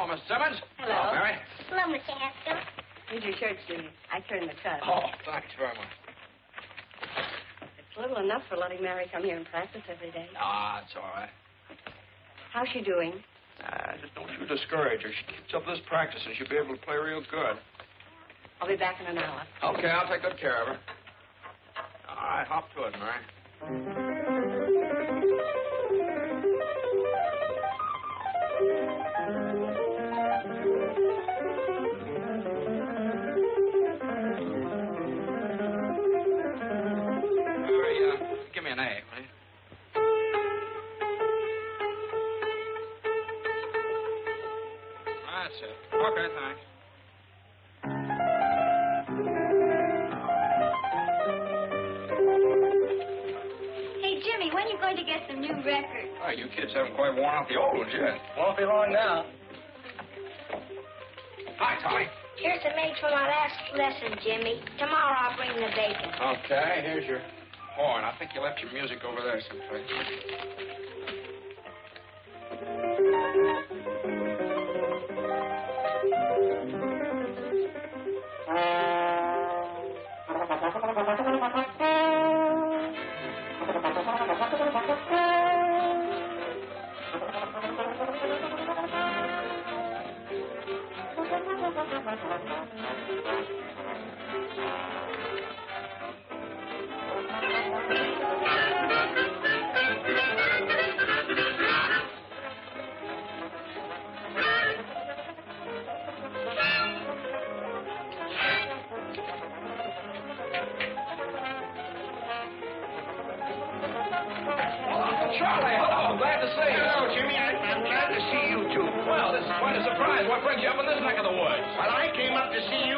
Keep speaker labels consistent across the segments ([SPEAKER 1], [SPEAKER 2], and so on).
[SPEAKER 1] Hello, Miss Simmons.
[SPEAKER 2] Hello.
[SPEAKER 1] Mary.
[SPEAKER 3] Hello, Mr. Haskell.
[SPEAKER 2] Here's your shirt, Stewart. I turned the cut.
[SPEAKER 1] Oh, thanks very much.
[SPEAKER 2] It's little enough for letting Mary come here and practice every day.
[SPEAKER 1] Ah, it's all right.
[SPEAKER 2] How's she doing?
[SPEAKER 1] Just don't you discourage her. She keeps up this practice and she'll be able to play real good.
[SPEAKER 2] I'll be back in an hour.
[SPEAKER 1] Okay, I'll take good care of her. All right, hop to it, Mary. Give me an A, will you? That's it. Okay, thanks.
[SPEAKER 3] Hey, Jimmy, when are you going to get some new records?
[SPEAKER 1] Oh, you kids haven't quite worn out the old ones yet.
[SPEAKER 4] Won't be long now.
[SPEAKER 1] Hi, Tommy.
[SPEAKER 3] Here's some eggs for my last lesson, Jimmy. Tomorrow I'll bring the bacon.
[SPEAKER 1] Okay, here's your horn. I think you left your music over there someplace. Charlie, hello. Glad to see you.
[SPEAKER 4] Hello, Jimmy. I'm glad to see you, too.
[SPEAKER 1] Well, this is quite a surprise. What brings you up in this neck of the woods?
[SPEAKER 4] Well, I came up to see you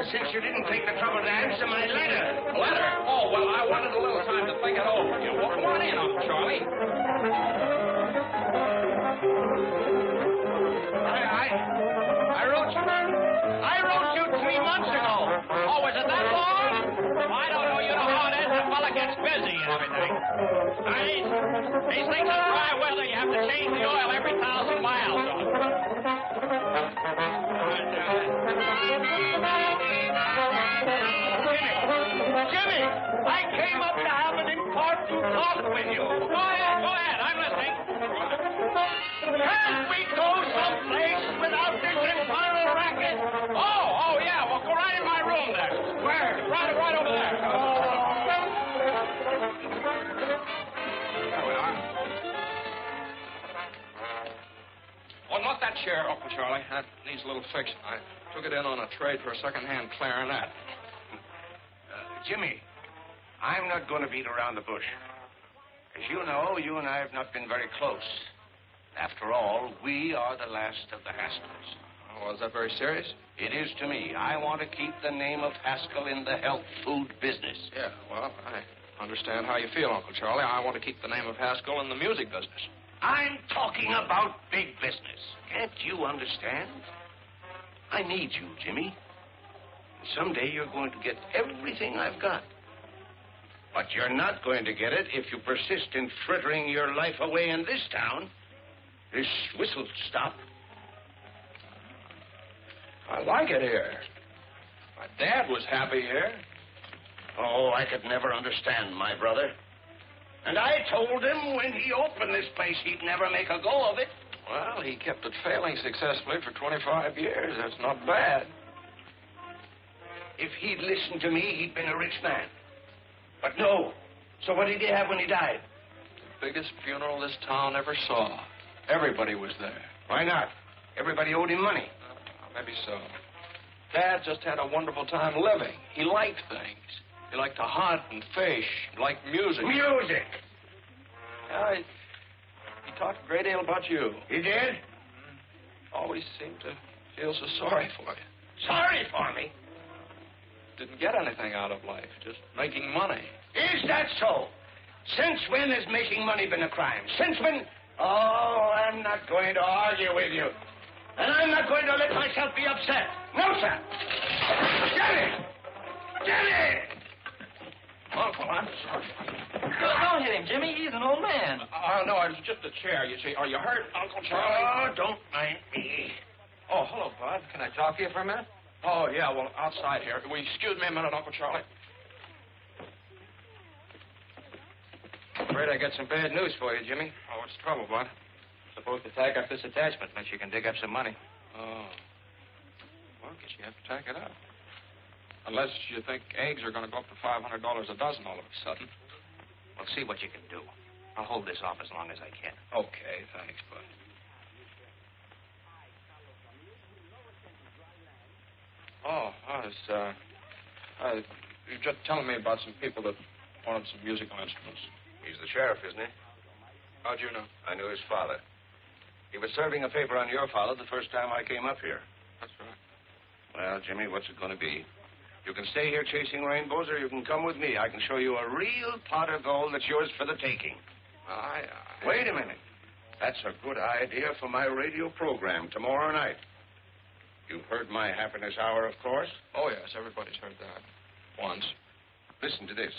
[SPEAKER 4] since you didn't take the trouble to answer my letter.
[SPEAKER 1] A letter? Oh, well, I wanted a little time to think it over. You well, come on in, Uncle Charlie.
[SPEAKER 4] I wrote you 3 months ago.
[SPEAKER 1] Oh, was it that long? I don't know. You know how it is. The fella gets busy and everything. These things are dry weather. You have to change the oil every 1,000 miles.
[SPEAKER 4] Jimmy, I came up to have an important talk with you.
[SPEAKER 1] Go ahead. I'm listening.
[SPEAKER 4] Can't we go someplace without this infernal racket?
[SPEAKER 1] Oh, yeah. Well, go right in my room there.
[SPEAKER 4] Where?
[SPEAKER 1] Right over there. There we are. Oh, not that chair, Uncle Charlie. That needs a little fixing. I took it in on a trade for a second-hand clarinet.
[SPEAKER 4] Jimmy, I'm not going to beat around the bush. As you know, you and I have not been very close. After all, we are the last of the Haskells.
[SPEAKER 1] Oh, is that very serious?
[SPEAKER 4] It is to me. I want to keep the name of Haskell in the health food business.
[SPEAKER 1] Yeah, well, I understand how you feel, Uncle Charlie. I want to keep the name of Haskell in the music business.
[SPEAKER 4] I'm talking about big business. Can't you understand? I need you, Jimmy. Someday you're going to get everything I've got. But you're not going to get it if you persist in frittering your life away in this town. This whistle stop.
[SPEAKER 1] I like it here. My dad was happy here.
[SPEAKER 4] Oh, I could never understand my brother. And I told him when he opened this place he'd never make a go of it.
[SPEAKER 1] Well, he kept it failing successfully for 25 years. That's not bad.
[SPEAKER 4] If he'd listened to me, he'd been a rich man. But no. So what did he have when he died?
[SPEAKER 1] The biggest funeral this town ever saw. Everybody was there.
[SPEAKER 4] Why not? Everybody owed him money.
[SPEAKER 1] Maybe so. Dad just had a wonderful time living. He liked things. He liked to hunt and fish. He liked music.
[SPEAKER 4] Music!
[SPEAKER 1] Yeah, he talked a great deal about you.
[SPEAKER 4] He did?
[SPEAKER 1] Always seemed to feel so sorry for you.
[SPEAKER 4] Sorry for me?
[SPEAKER 1] Didn't get anything out of life, just making money.
[SPEAKER 4] Is that so? Since when has making money been a crime? Since when? Oh, I'm not going to argue with you. And I'm not going to let myself be upset. No, sir. Jenny! Jenny!
[SPEAKER 1] Uncle, I'm sorry.
[SPEAKER 5] Don't hit him, Jimmy. He's an old man.
[SPEAKER 1] No, it was just a chair, you see. Are you hurt, Uncle Charlie?
[SPEAKER 4] Oh, don't mind me.
[SPEAKER 1] Oh, hello, Bud. Can I talk to you for a minute? Oh, yeah, well, outside here. Will you excuse me a minute, Uncle Charlie?
[SPEAKER 6] Afraid I got some bad news for you, Jimmy.
[SPEAKER 1] Oh, what's the trouble, Bud?
[SPEAKER 6] Supposed to tack up this attachment unless you can dig up some money.
[SPEAKER 1] Oh. Well, I guess you have to tack it up. Unless you think eggs are going to go up to $500 a dozen all of a sudden.
[SPEAKER 6] Well, see what you can do. I'll hold this off as long as I can.
[SPEAKER 1] Okay, thanks, Bud. Oh, you're just telling me about some people that wanted some musical instruments.
[SPEAKER 4] He's the sheriff, isn't he?
[SPEAKER 1] How'd you know?
[SPEAKER 4] I knew his father. He was serving a paper on your father the first time I came up here.
[SPEAKER 1] That's right.
[SPEAKER 4] Well, Jimmy, what's it going to be? You can stay here chasing rainbows, or you can come with me. I can show you a real pot of gold that's yours for the taking. Wait a minute. That's a good idea for my radio program tomorrow night. You've heard my happiness hour, of course.
[SPEAKER 1] Oh, yes, everybody's heard that. Once.
[SPEAKER 4] Listen to this.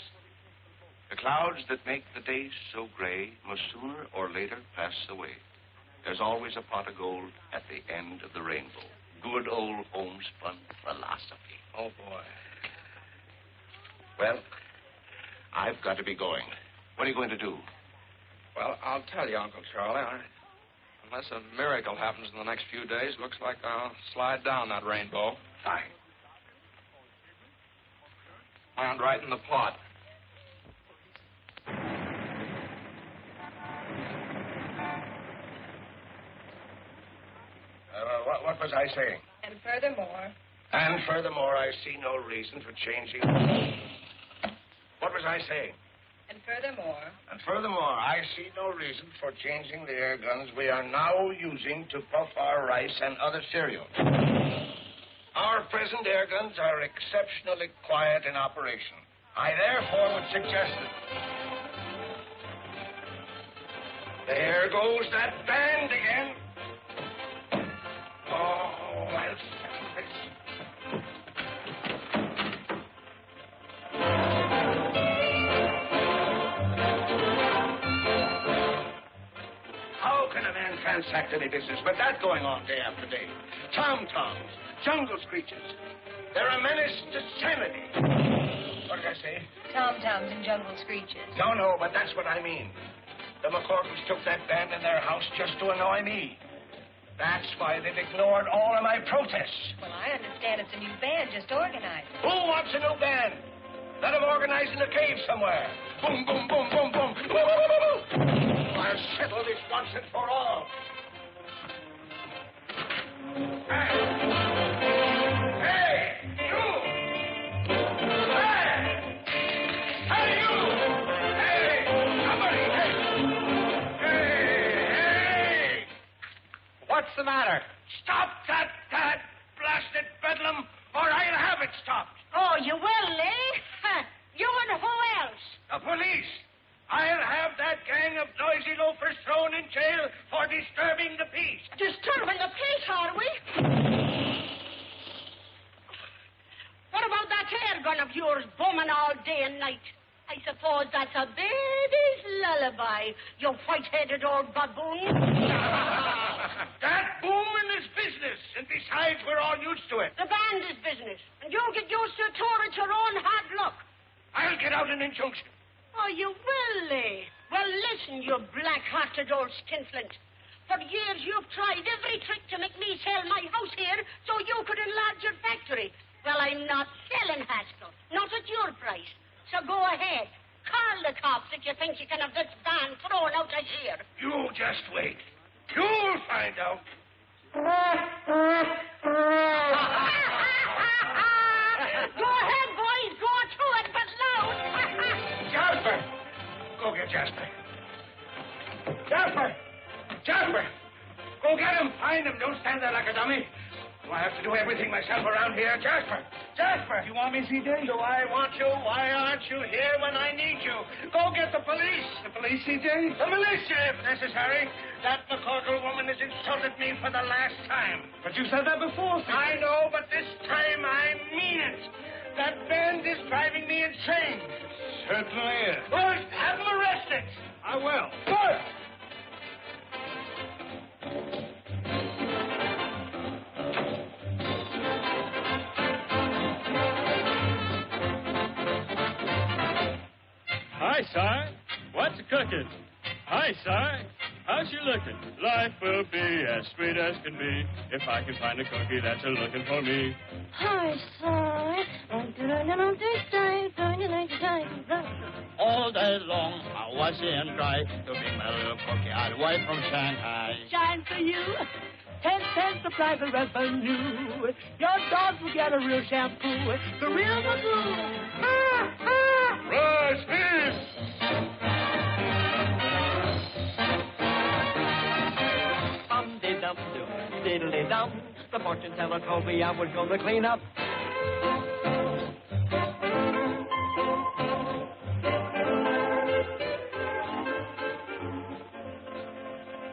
[SPEAKER 4] The clouds that make the days so gray must sooner or later pass away. There's always a pot of gold at the end of the rainbow. Good old homespun philosophy.
[SPEAKER 1] Oh, boy.
[SPEAKER 4] Well, I've got to be going. What are you going to do?
[SPEAKER 1] Well, I'll tell you, Uncle Charlie. Unless a miracle happens in the next few days, looks like I'll slide down that rainbow.
[SPEAKER 4] Fine.
[SPEAKER 1] Land right in the pot.
[SPEAKER 4] What was I saying?
[SPEAKER 2] And furthermore...
[SPEAKER 4] And furthermore, I see no reason for changing... What was I saying?
[SPEAKER 2] And furthermore...
[SPEAKER 4] And furthermore, I see no reason for changing the air guns we are now using to puff our rice and other cereal. Our present air guns are exceptionally quiet in operation. I therefore would suggest that... There goes that band again. Oh, I'll settle this. How can a man transact any business with that going on day after day? Tom-toms, jungle screeches. They're a menace to sanity. What did I say?
[SPEAKER 2] Tom-toms and jungle screeches.
[SPEAKER 4] No, but that's what I mean. The McCorkles took that band in their house just to annoy me. That's why they've ignored all of my protests.
[SPEAKER 2] Well, I understand it's a new band just organized.
[SPEAKER 4] Who wants a new band? Let them organize in a cave somewhere. Boom, boom, boom, boom, boom. Woo, woo, woo, woo. I'll settle this once and for all. Hey, you! Hey, you! Hey, somebody! Hey!
[SPEAKER 5] What's the matter?
[SPEAKER 4] Stop that blasted bedlam, or I'll have it stopped.
[SPEAKER 3] Oh, you will, eh? You and who else?
[SPEAKER 4] The police. I'll have that gang of noisy loafers thrown in jail for disturbing the peace.
[SPEAKER 3] Disturbing the peace, are we? What about that air gun of yours booming all day and night? I suppose that's a baby's lullaby, you white-headed old baboon.
[SPEAKER 4] That booming is business, and besides, we're all used to it.
[SPEAKER 3] The band is business, and you get used to it too, it's your own hard luck.
[SPEAKER 4] I'll get out an injunction.
[SPEAKER 3] Oh, you will, eh? Well, listen, you black-hearted old skinflint. For years, you've tried every trick to make me sell my house here so you could enlarge your factory. Well, I'm not selling, Haskell. Not at your price. So go ahead. Call the cops if you think you can have this band thrown out of here.
[SPEAKER 4] You just wait. You'll find out.
[SPEAKER 3] Go ahead, boys. Go to it, but loud.
[SPEAKER 4] Jasper! Go get Jasper. Jasper! Go get him. Find him. Don't stand there like a dummy. Do I have to do everything myself around here? Jasper!
[SPEAKER 5] You want me, C.J.?
[SPEAKER 4] Do I want you? Why aren't you here when I need you? Go get the police.
[SPEAKER 5] The police, C.J.?
[SPEAKER 4] The militia, if necessary. That McCorkle woman has insulted me for the last time.
[SPEAKER 5] But you said that before, C.J.
[SPEAKER 4] I know, but this time I mean it. That band is driving me insane.
[SPEAKER 5] certainly is.
[SPEAKER 1] First, have him arrested.
[SPEAKER 5] I will.
[SPEAKER 1] First.
[SPEAKER 7] Hi, Si. What's cooking? Hi, Si. How's you looking? Life will be as sweet as can be if I can find a cookie that's a-looking for me.
[SPEAKER 3] Hi, son.
[SPEAKER 7] All day long, I was and try to be my little cookie all the way from Shanghai.
[SPEAKER 8] Shine for you. 10 cents the price of revenue. Your dog will get a real shampoo. The real Magoo.
[SPEAKER 7] Rise, peace!
[SPEAKER 8] Dum-de-dum-dum, diddly-dum. The fortune teller told me I was going to clean up.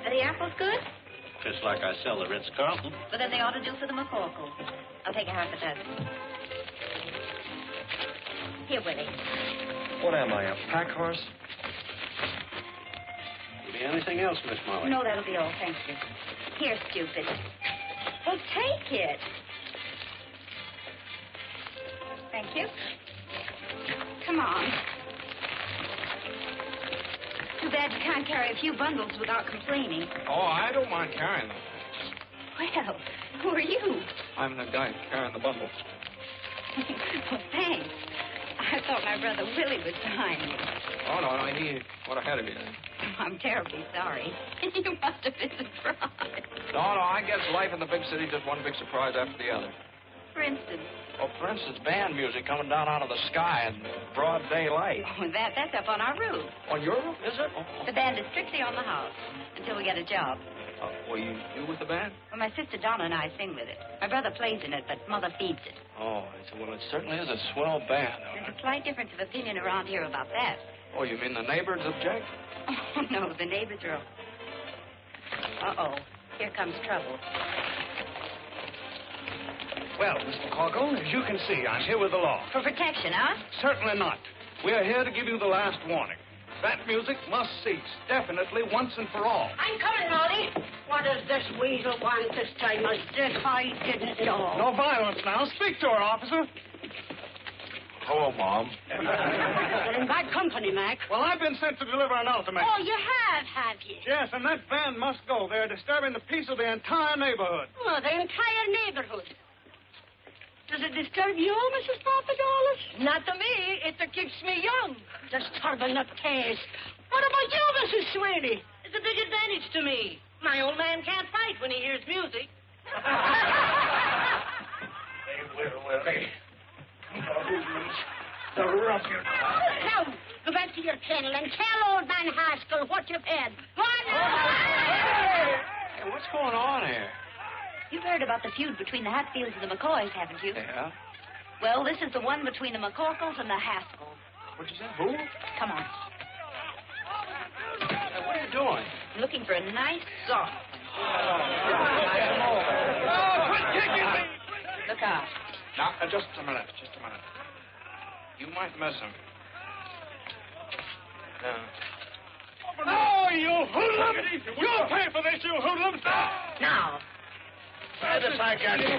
[SPEAKER 2] Are the apples good?
[SPEAKER 6] Just like I sell the Ritz-Carlton.
[SPEAKER 2] Well, then they ought to do for the McCorkles. I'll take a half a dozen. Here, Willie.
[SPEAKER 9] What am I, a pack horse?
[SPEAKER 6] Be anything else, Miss Molly?
[SPEAKER 2] No, that'll be all. Thank you. Here, stupid. Well, take it. Thank you. Come on. Too bad you can't carry a few bundles without complaining.
[SPEAKER 9] Oh, I don't mind carrying them.
[SPEAKER 2] Well, who are you?
[SPEAKER 9] I'm the guy carrying the bundles.
[SPEAKER 2] Well, thanks. I thought my brother Willie was behind you.
[SPEAKER 9] Oh, no, he went ahead of you.
[SPEAKER 2] I'm terribly sorry. You must have been surprised.
[SPEAKER 9] No, I guess life in the big city just one big surprise after the other.
[SPEAKER 2] For instance?
[SPEAKER 9] Oh, for instance, band music coming down out of the sky in broad daylight.
[SPEAKER 2] Oh, that's up on our roof.
[SPEAKER 9] On your roof, is it? Oh.
[SPEAKER 2] The band is strictly on the house until we get a job.
[SPEAKER 9] Well, you with the band?
[SPEAKER 2] Well, my sister Donna and I sing with it. My brother plays in it, but Mother feeds it.
[SPEAKER 9] Oh, I said, well, it certainly is a swell band.
[SPEAKER 2] There's a slight difference of opinion around here about that.
[SPEAKER 9] Oh, you mean the neighbors object?
[SPEAKER 2] Oh, no, the neighbors are... Uh-oh, here comes trouble.
[SPEAKER 5] Well, Mr. Corkle, as you can see, I'm here with the law.
[SPEAKER 2] For protection, huh?
[SPEAKER 5] Certainly not. We're here to give you the last warning. That music must cease, definitely, once and for all.
[SPEAKER 3] I'm coming, Molly. What does this weasel want this time? As if I didn't know.
[SPEAKER 5] No violence now. Speak to her, officer.
[SPEAKER 9] Hello, Mom.
[SPEAKER 3] You're in bad company, Mac.
[SPEAKER 5] Well, I've been sent to deliver an ultimatum.
[SPEAKER 3] Oh, you have you?
[SPEAKER 5] Yes, and that band must go. They're disturbing the peace of the entire neighborhood.
[SPEAKER 3] Oh, the entire neighborhood. Does it disturb you, Mrs. Papadolus? Not to me. It keeps me young. Disturbing the taste. What about you, Mrs. Sweeney?
[SPEAKER 10] It's a big advantage to me. My old man can't fight when he hears music.
[SPEAKER 1] They will, Willie. The ruffian.
[SPEAKER 3] Now, go back to your kennel and tell old man Haskell what you've had. Go on now.
[SPEAKER 9] Hey, what's going on here?
[SPEAKER 2] You've heard about the feud between the Hatfields and the McCoys, haven't you?
[SPEAKER 9] Yeah?
[SPEAKER 2] Well, this is the one between the McCorkles and the Haskells.
[SPEAKER 9] What'd you say? Who?
[SPEAKER 2] Come on.
[SPEAKER 9] Hey, what are you doing?
[SPEAKER 2] I'm looking for a nice soft.
[SPEAKER 5] Quit kicking me!
[SPEAKER 2] Look out.
[SPEAKER 9] Now, just a minute. You might miss him.
[SPEAKER 5] Oh, you hoodlums! You'll pay for this, you hoodlums!
[SPEAKER 3] Now.
[SPEAKER 1] This I got you.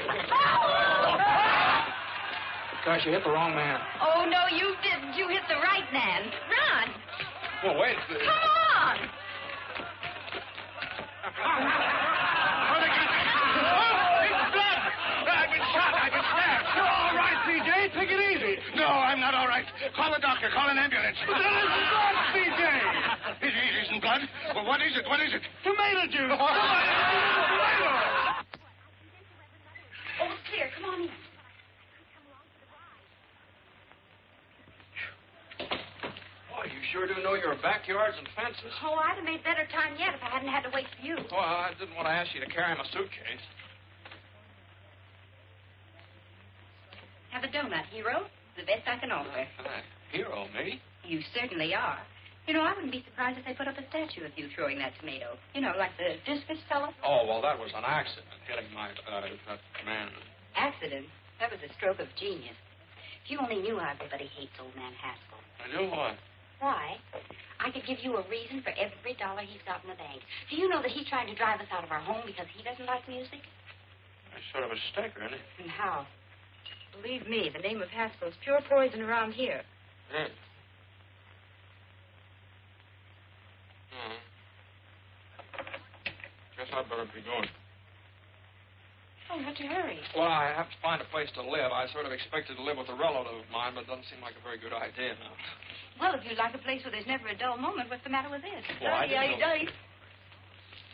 [SPEAKER 9] Gosh, you hit the wrong man.
[SPEAKER 2] Oh, no, you didn't. You hit the right man. Run.
[SPEAKER 9] Well, wait.
[SPEAKER 2] Come on.
[SPEAKER 1] I've been shot. I've been stabbed.
[SPEAKER 5] You're all right, C.J. Take it easy.
[SPEAKER 1] No, I'm not all right. Call a doctor. Call an ambulance.
[SPEAKER 5] But that isn't blood, C.J.
[SPEAKER 1] It isn't blood? Well, what is it? What is it?
[SPEAKER 5] Tomato juice.
[SPEAKER 2] Oh, it's clear. Come on in.
[SPEAKER 9] Boy, you sure do know your backyards and fences.
[SPEAKER 2] Oh, I'd have made better time yet if I hadn't had to wait for you.
[SPEAKER 9] Well, I didn't want to ask you to carry my suitcase.
[SPEAKER 2] Have a donut, hero. The best I can offer.
[SPEAKER 9] Hero, me?
[SPEAKER 2] You certainly are. You know, I wouldn't be surprised if they put up a statue of you throwing that tomato. You know, like the discus fellow.
[SPEAKER 9] Oh, well, that was an accident, hitting my, that man.
[SPEAKER 2] Accident? That was a stroke of genius. If you only knew how everybody hates old man Haskell.
[SPEAKER 9] I do what?
[SPEAKER 2] Why? I could give you a reason for every dollar he's got in the bank. Do you know that he tried to drive us out of our home because he doesn't like music?
[SPEAKER 9] That's sort of a sticker, isn't it?
[SPEAKER 2] And how? Believe me, the name of Haskell's pure poison around here.
[SPEAKER 9] Hmm. Guess I'd better be going.
[SPEAKER 2] Oh, what's your hurry?
[SPEAKER 9] Well, I have to find a place to live. I sort of expected to live with a relative of mine, but it doesn't seem like a very good idea now.
[SPEAKER 2] Well, if you'd like a place where there's never a dull moment, what's the matter with this?
[SPEAKER 9] Well, I didn't know...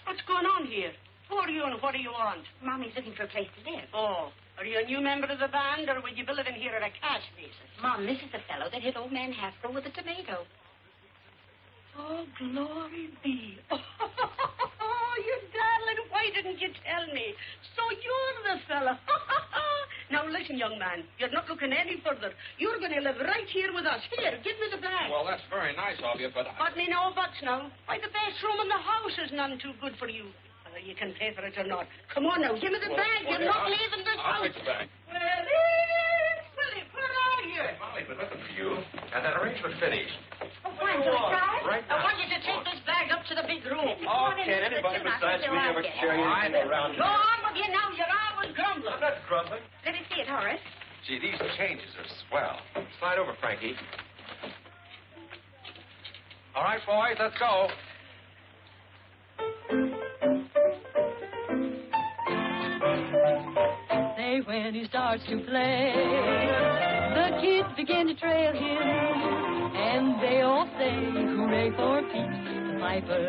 [SPEAKER 3] What's going on here? Who are you and what do you want?
[SPEAKER 2] Mommy's looking for a place to live.
[SPEAKER 3] Oh, are you a new member of the band, or will you be living here at a cash basis?
[SPEAKER 2] Mom, this is the fellow that hit old man Haskell with a tomato.
[SPEAKER 3] Oh, glory be. Oh, you darling, why didn't you tell me? So you're the fella. Now, listen, young man, you're not looking any further. You're going to live right here with us. Here, give me the bag.
[SPEAKER 9] Well, that's very nice of you, but...
[SPEAKER 3] But me no buts now. Why, the best room in the house is none too good for you. Whether you can pay for it or not. Come on now, give me the bag. You're not leaving this
[SPEAKER 9] I'll
[SPEAKER 3] house.
[SPEAKER 9] take the bag.
[SPEAKER 3] Willie, where are you?
[SPEAKER 6] Molly, been looking for you. And that arrangement finished.
[SPEAKER 2] Oh, fine, shall we try?
[SPEAKER 6] Right
[SPEAKER 3] I
[SPEAKER 6] now.
[SPEAKER 3] want you to take this bag up to the big room.
[SPEAKER 6] Oh, can't anybody besides me ever carry anything around?
[SPEAKER 3] Go on with you now. You're always grumbling.
[SPEAKER 6] I'm not grumbling.
[SPEAKER 2] Let me see it, Horace.
[SPEAKER 6] Gee, these changes are swell. Slide over, Frankie. All right, boys, let's go.
[SPEAKER 11] Say, when he starts to play, the kids begin to trail him, and they all say, hooray for Pete the Piper.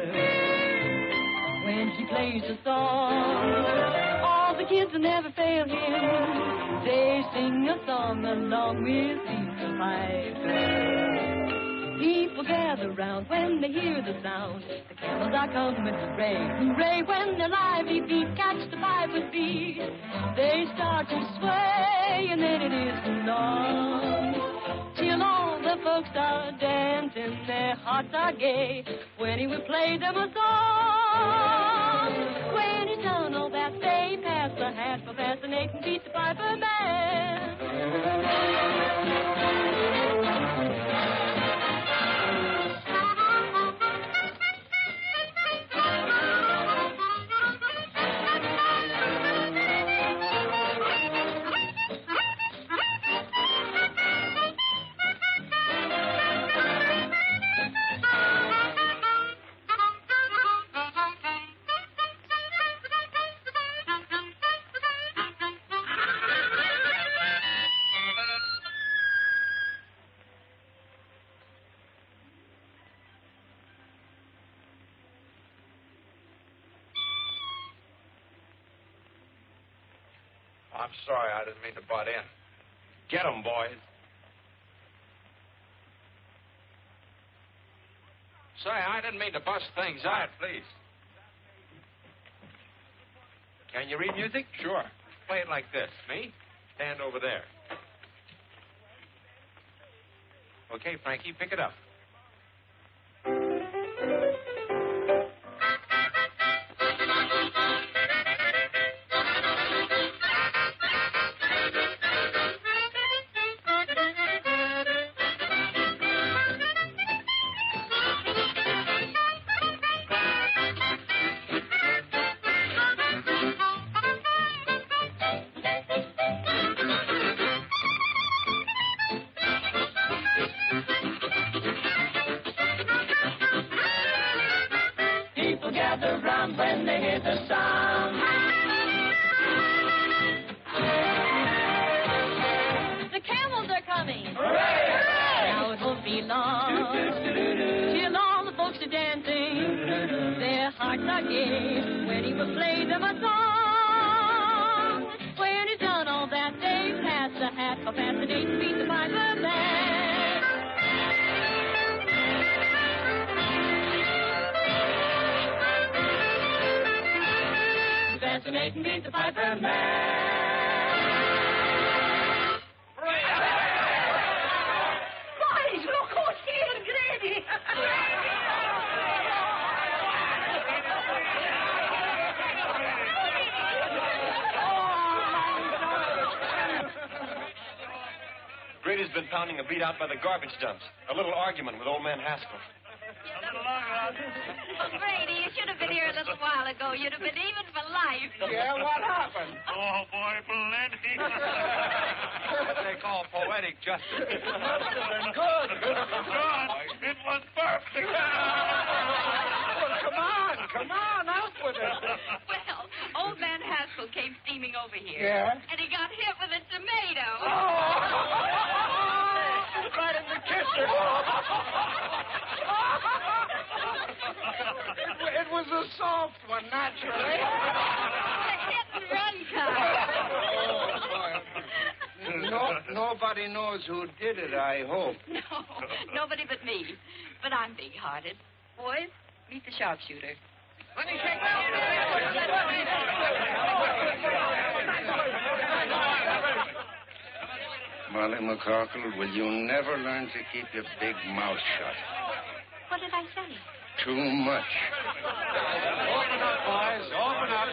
[SPEAKER 11] When he plays a song, all the kids will never fail him. They sing a song along with Pete the Piper. People gather round when they hear the sound. The camels are coming, hooray, hooray. When their lively feet catch the piper's beat, they start to sway, and then it isn't long till all the folks are dancing, their hearts are gay, when he will play them a song. When he's done all that, they pass the hat for fascinating Pete the Piper Band.
[SPEAKER 6] I'm sorry, I didn't mean to butt in. Get 'em, boys.
[SPEAKER 9] Say, I didn't mean to bust things
[SPEAKER 6] Quiet,
[SPEAKER 9] up.
[SPEAKER 6] please. Can you read music?
[SPEAKER 9] Sure.
[SPEAKER 6] Play it like this.
[SPEAKER 9] Me?
[SPEAKER 6] Stand over there. Okay, Frankie, pick it up.
[SPEAKER 11] When they hear the sound, the camels are coming. Hooray! Hooray! Now it won't be long till all the folks are dancing. Their hearts are gay when he will play them a song. When he's done all that, they pass the hat for fascinating Pete the Piper Band. Fascinating Pete the Piper Man.
[SPEAKER 3] Boys, look who's here, Grady.
[SPEAKER 6] Grady's
[SPEAKER 12] Grady's been pounding a beat out by the garbage dumps. A little argument with old man Haskell.
[SPEAKER 2] Oh, Grady, you should have been here a little while ago. You'd have been even for life.
[SPEAKER 6] Yeah, what happened?
[SPEAKER 7] Oh, boy, plenty.
[SPEAKER 12] What they call poetic justice.
[SPEAKER 7] It must have been good. God, it was perfect.
[SPEAKER 6] Well, come on, out with it.
[SPEAKER 2] Well, old man Haskell came steaming over here.
[SPEAKER 6] Yeah?
[SPEAKER 2] And he got hit with a tomato.
[SPEAKER 6] Right in the kisser. It was a soft one, naturally.
[SPEAKER 2] The hit and run kind.
[SPEAKER 6] Nobody knows who did it, I hope.
[SPEAKER 2] No, nobody but me. But I'm big-hearted. Boys, meet the sharpshooter.
[SPEAKER 4] Molly McCorkle, will you never learn to keep your big mouth shut?
[SPEAKER 2] What did I say?
[SPEAKER 4] Too much.
[SPEAKER 6] Open up, boys. Open up.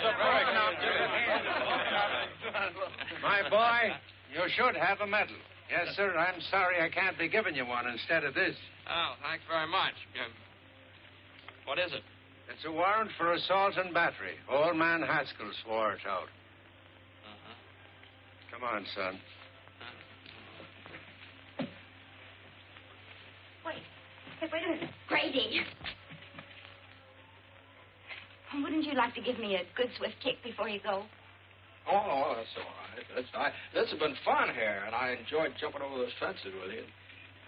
[SPEAKER 6] My boy, you should have a medal. Yes, sir. I'm sorry I can't be giving you one instead of this.
[SPEAKER 9] Oh, thanks very much. What is it?
[SPEAKER 6] It's a warrant for assault and battery. Old man Haskell swore it out. Come on, son.
[SPEAKER 2] Wait a minute. Grady. Wouldn't you like to give me a good swift kick before you go?
[SPEAKER 9] Oh, that's all right. This has been fun here, and I enjoyed jumping over those fences with you.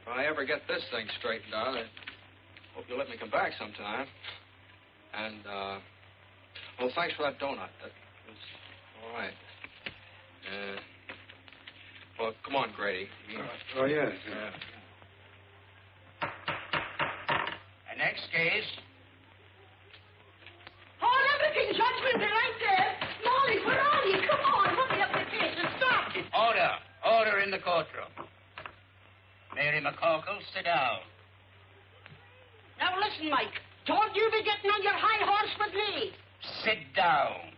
[SPEAKER 9] If I ever get this thing straightened out, I hope you'll let me come back sometime. And, well, thanks for that donut. That was all right. Well, come on, Grady.
[SPEAKER 6] Oh, yes.
[SPEAKER 4] Next case.
[SPEAKER 3] Hold everything, Judge. We'll be right there. Molly, where are you? Come on, hurry up the case and stop.
[SPEAKER 13] Order in the courtroom. Mary McCorkle, sit down.
[SPEAKER 3] Now listen, Mike. Don't you be getting on your high horse with me.
[SPEAKER 13] Sit down.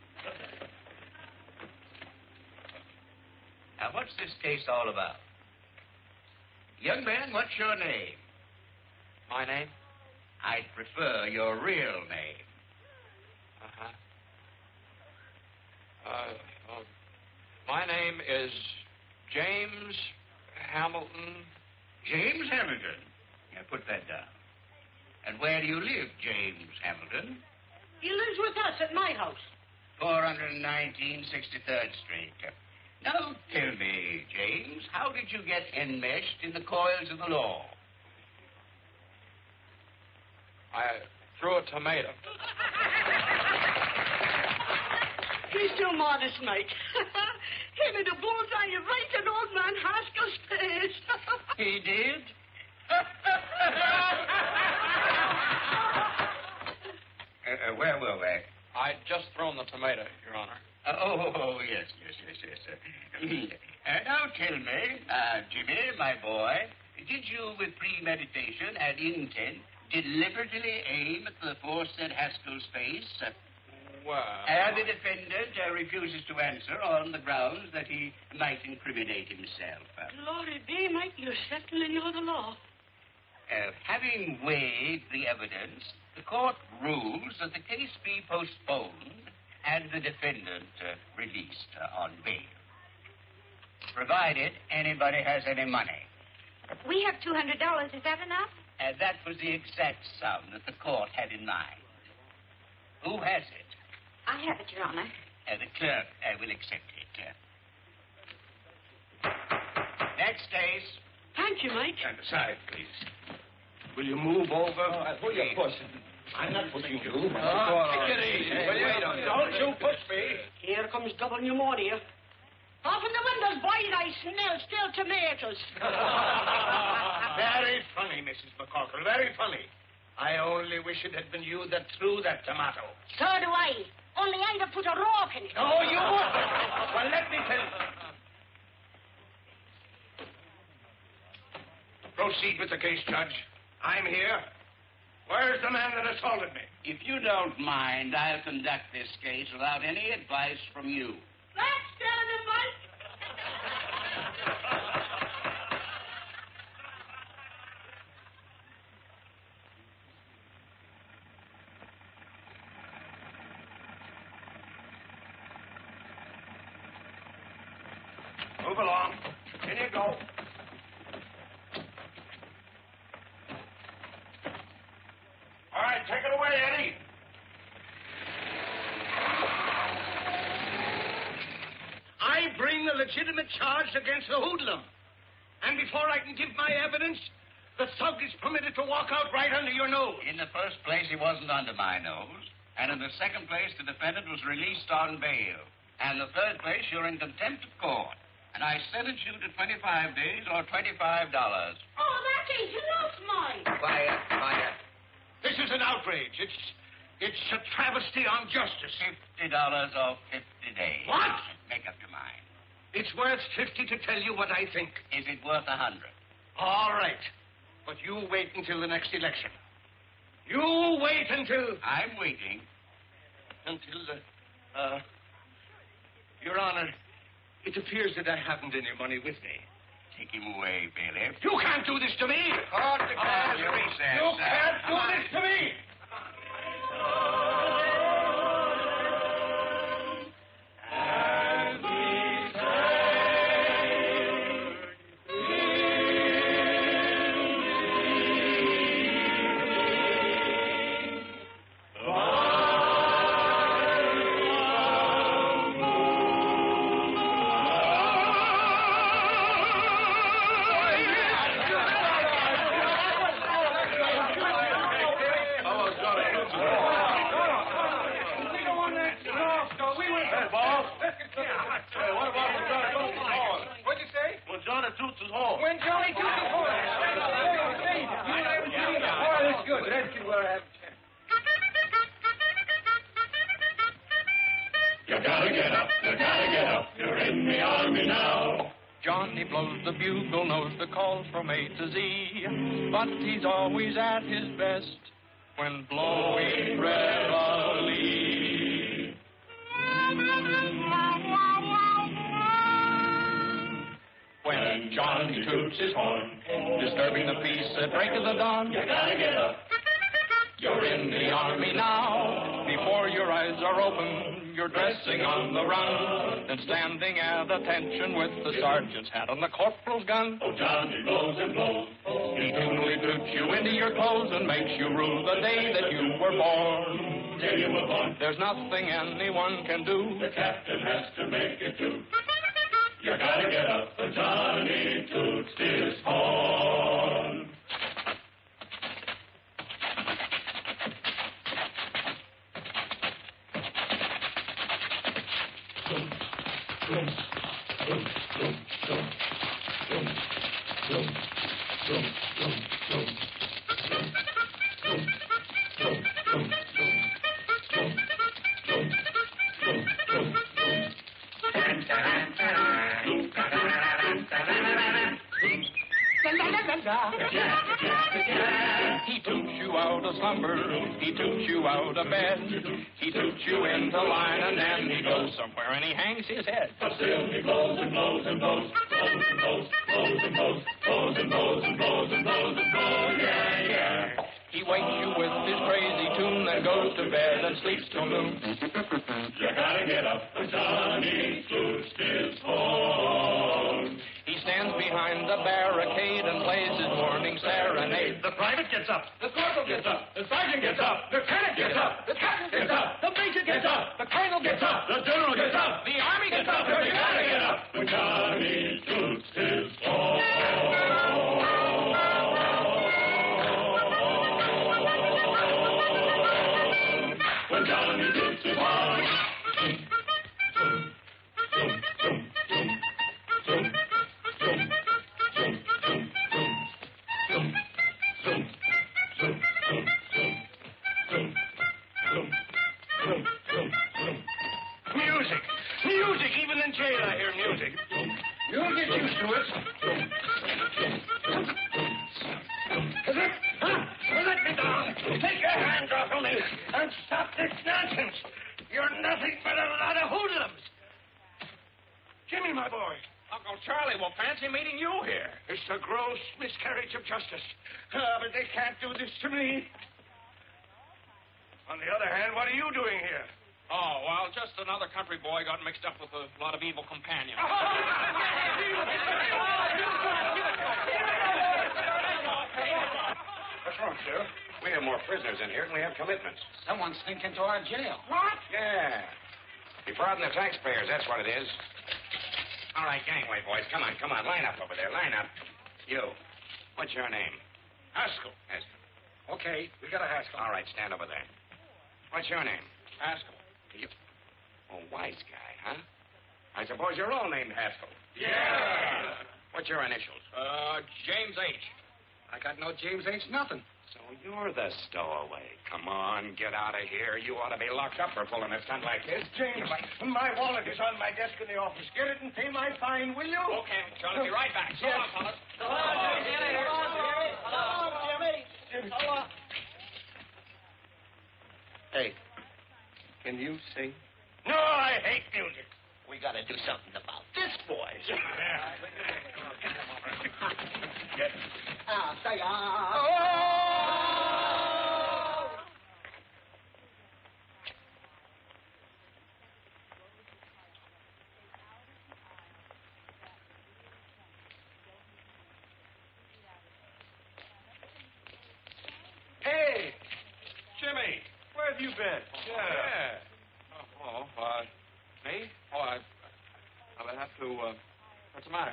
[SPEAKER 13] Now, what's this case all about? Young man, what's your name?
[SPEAKER 9] My name?
[SPEAKER 13] I'd prefer your real name.
[SPEAKER 9] My name is James Hamilton.
[SPEAKER 13] James Hamilton. Now, put that down. And where do you live, James Hamilton?
[SPEAKER 3] He lives with us at my house.
[SPEAKER 13] 419 63rd Street. Now, tell me, James, how did you get enmeshed in the coils of the law?
[SPEAKER 9] I threw a tomato.
[SPEAKER 3] He's too modest, Mike. He made a bullseye right in old man Haskell's face.
[SPEAKER 13] He did? Where were we?
[SPEAKER 9] I'd just thrown the tomato, Your Honor.
[SPEAKER 13] Yes. Now tell me, Jimmy, my boy, did you, with premeditation and intent, deliberately aim at the aforesaid Haskell's face?
[SPEAKER 9] Well...
[SPEAKER 13] The defendant refuses to answer on the grounds that he might incriminate himself.
[SPEAKER 3] Glory be, Mike, you certainly know the law.
[SPEAKER 13] Having weighed the evidence, the court rules that the case be postponed and the defendant released on bail, provided anybody has any money.
[SPEAKER 2] We have $200. Is that enough?
[SPEAKER 13] That was the exact sum that the court had in mind. Who has it?
[SPEAKER 2] I have it, Your Honor.
[SPEAKER 13] The clerk will accept it. Next case.
[SPEAKER 3] Thank you, Mike.
[SPEAKER 4] Stand aside, please. Will you move over?
[SPEAKER 12] Who you pushing?
[SPEAKER 4] I'm not pushing you.
[SPEAKER 12] Take it easy. Wait on. Don't you push me.
[SPEAKER 3] Here comes double pneumonia. Open the windows, boys. I smell stale tomatoes.
[SPEAKER 4] Very funny, Mrs. McCorkle. Very funny. I only wish it had been you that threw that tomato.
[SPEAKER 3] So do I. Only I'd have put a rope in it.
[SPEAKER 4] No, you wouldn't. Well, let me tell you. Proceed with the case, Judge. I'm here. Where's the man that assaulted me?
[SPEAKER 13] If you don't mind, I'll conduct this case without any advice from you.
[SPEAKER 3] That's telling him, Mike.
[SPEAKER 4] belong. In you go. All right, take it away, Eddie.
[SPEAKER 14] I bring a legitimate charge against the hoodlum. And before I can give my evidence, the thug is permitted to walk out right under your nose.
[SPEAKER 13] In the first place, he wasn't under my nose. And in the second place, the defendant was released on bail. And in the third place, you're in contempt of court. And I sentence you to 25 days or $25.
[SPEAKER 3] Oh, that ain't enough, Mike.
[SPEAKER 13] Quiet.
[SPEAKER 14] This is an outrage. It's a travesty on justice.
[SPEAKER 13] $50 or 50 days.
[SPEAKER 14] What?
[SPEAKER 13] Make up your mind.
[SPEAKER 14] It's worth 50 to tell you what I think.
[SPEAKER 13] Is it worth 100?
[SPEAKER 14] All right. But you wait until the next election. You wait until...
[SPEAKER 13] I'm waiting.
[SPEAKER 14] Until, Your Honor, it appears that I haven't any money with me.
[SPEAKER 13] Take him away, bailiff.
[SPEAKER 14] You can't do this to me!
[SPEAKER 13] Court declares recess.
[SPEAKER 14] You can't do this to me!
[SPEAKER 15] But he's always at his best when blowing reveille. When Johnny toots his horn, disturbing the peace at break of the dawn. You gotta get up. You're in the army now. Before your eyes are open, you're dressing on the run, then standing at attention with the sergeant's hat on the corporal's gun. Oh, Johnny blows and blows. He tunely toots you into your clothes and makes you rue the day that you were born. Day you were born. There's nothing anyone can do. The captain has to make it too. You gotta get up, for Johnny toots his horn. He toots you out of slumber, he toots you out of bed, he toots you into line, and then he goes somewhere and he hangs his head. But still he blows and blows and blows, blows and blows, blows and blows, blows and blows and blows and blows and blows, yeah, yeah. He wakes you with his crazy tune, then goes to bed and sleeps till noon. You gotta get up, for Johnny toots his horn. He stands behind the barricade and plays his morning serenade. The private gets up. The corporal gets up. The sergeant gets up. The lieutenant gets up. The captain gets up. The major gets up. The colonel gets up. The general gets up. The army gets up. You gotta get up. When Johnny toots his horn. When Johnny toots his horn. Music, even in jail I hear music. You'll get used to it. Let me down. Take your hands off of me and stop this nonsense. You're nothing but a lot of hoodlums. Jimmy, my boy.
[SPEAKER 4] Uncle Charlie will fancy meeting you here.
[SPEAKER 14] It's a gross miscarriage of justice. But they can't do this to me.
[SPEAKER 4] On the other hand, what are you doing here?
[SPEAKER 5] Oh, well,
[SPEAKER 15] Oh, just another country boy got mixed up with a lot of evil companions.
[SPEAKER 6] What's wrong, Sheriff? We have more prisoners in here than we have commitments.
[SPEAKER 13] Someone sneaked into our jail.
[SPEAKER 3] What?
[SPEAKER 6] Yeah. Defrauding the taxpayers, that's what it is. All right, gangway, boys. Come on. Line up over there. Line up. You. What's your name?
[SPEAKER 15] Haskell.
[SPEAKER 6] Haskell.
[SPEAKER 15] Okay, we got a Haskell.
[SPEAKER 6] All right, stand over there. What's your name?
[SPEAKER 15] Haskell.
[SPEAKER 6] You. Oh, wise guy, huh? I suppose you're all named Haskell.
[SPEAKER 15] Yeah.
[SPEAKER 6] What's your initials?
[SPEAKER 15] James H.
[SPEAKER 13] I got no James H. nothing.
[SPEAKER 6] So you're the stowaway. Come on, get out of here. You ought to be locked up for pulling a stunt like this.
[SPEAKER 14] James, my wallet is on my desk in the office. Get it and pay my fine, will you?
[SPEAKER 15] Okay, Charlie, be right back. So long, fellas.
[SPEAKER 14] So long, Jimmy. So long, Jimmy. So long.
[SPEAKER 4] Hey, can you sing?
[SPEAKER 14] No, I hate music.
[SPEAKER 4] We got to do something about this, boys.
[SPEAKER 14] Hey, Jimmy, where have you been?
[SPEAKER 15] Yeah. Me? Oh, I'll have to, what's the matter?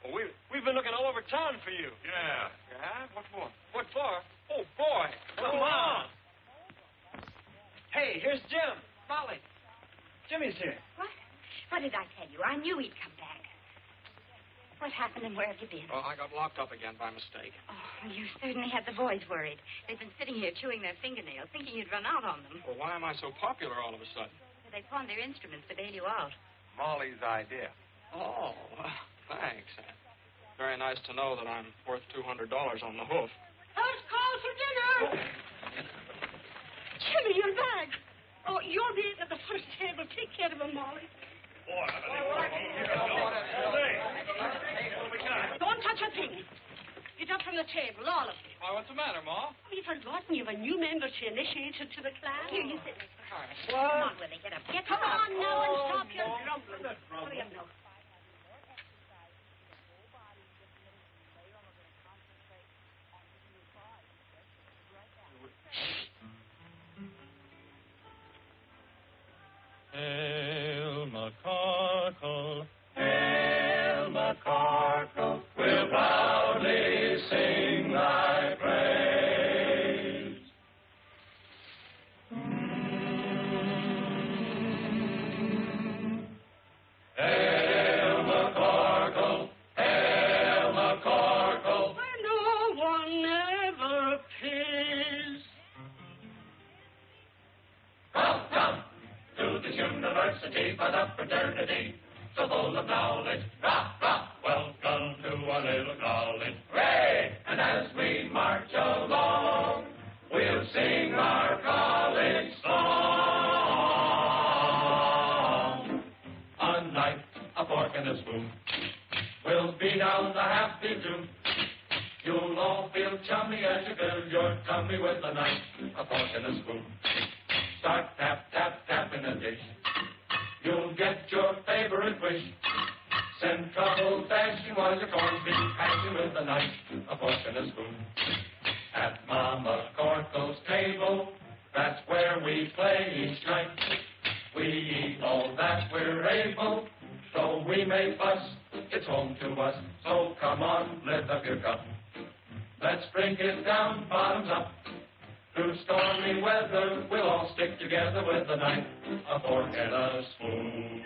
[SPEAKER 14] Well, we've been looking all over town for you.
[SPEAKER 15] Yeah. Yeah? What for?
[SPEAKER 14] What for?
[SPEAKER 15] Oh, boy.
[SPEAKER 14] Come on. Hey, here's Jim. Molly. Jimmy's here.
[SPEAKER 2] What? What did I tell you? I knew he'd come back. What happened and where have you been?
[SPEAKER 9] Well, I got locked up again by mistake.
[SPEAKER 2] Oh, you certainly had the boys worried. They've been sitting here chewing their fingernails, thinking you'd run out on them.
[SPEAKER 9] Well, why am I so popular all of a sudden?
[SPEAKER 2] They pawned their instruments to bail you out.
[SPEAKER 14] Molly's idea.
[SPEAKER 9] Oh, thanks. Very nice to know that I'm worth $200 on the hoof.
[SPEAKER 3] First call for dinner. Jimmy, you're back. Oh, you'll be at the first table. Take care of him, Molly. Don't touch a thing. Get up from the table, all of you.
[SPEAKER 15] Why, what's the matter, Ma?
[SPEAKER 3] Have you forgotten you have a new member to initiate to the class?
[SPEAKER 2] Here, you sit next to Horace.
[SPEAKER 3] What?
[SPEAKER 2] Come on, Willie, get up.
[SPEAKER 3] Come on now and stop your grumbling. Hurry up now.
[SPEAKER 7] Hail McCarkle, hail McCarkle, we'll proudly sing thy praise. Hail McCarkle, hail McCarkle,
[SPEAKER 3] where no one ever pays.
[SPEAKER 7] Come to this university for the fraternity, so full of knowledge. Welcome to our little college. Hooray! And as we march along, we'll sing our college song. A knife, a fork, and a spoon. We'll be down the happy tune. You'll all feel chummy as you fill your tummy with a knife, a fork, and a spoon. Start tap, tap, tap in the dish. You'll get your favorite wish. Send trouble dashing while your corn's being hashing with a knife, a fork, and a spoon. At Mama Corco's table, that's where we play each night. We eat all that we're able, though we may fuss, it's home to us. So come on, lift up your cup. Let's drink it down, bottoms up. Through stormy weather, we'll all stick together with a knife, a fork, and a spoon.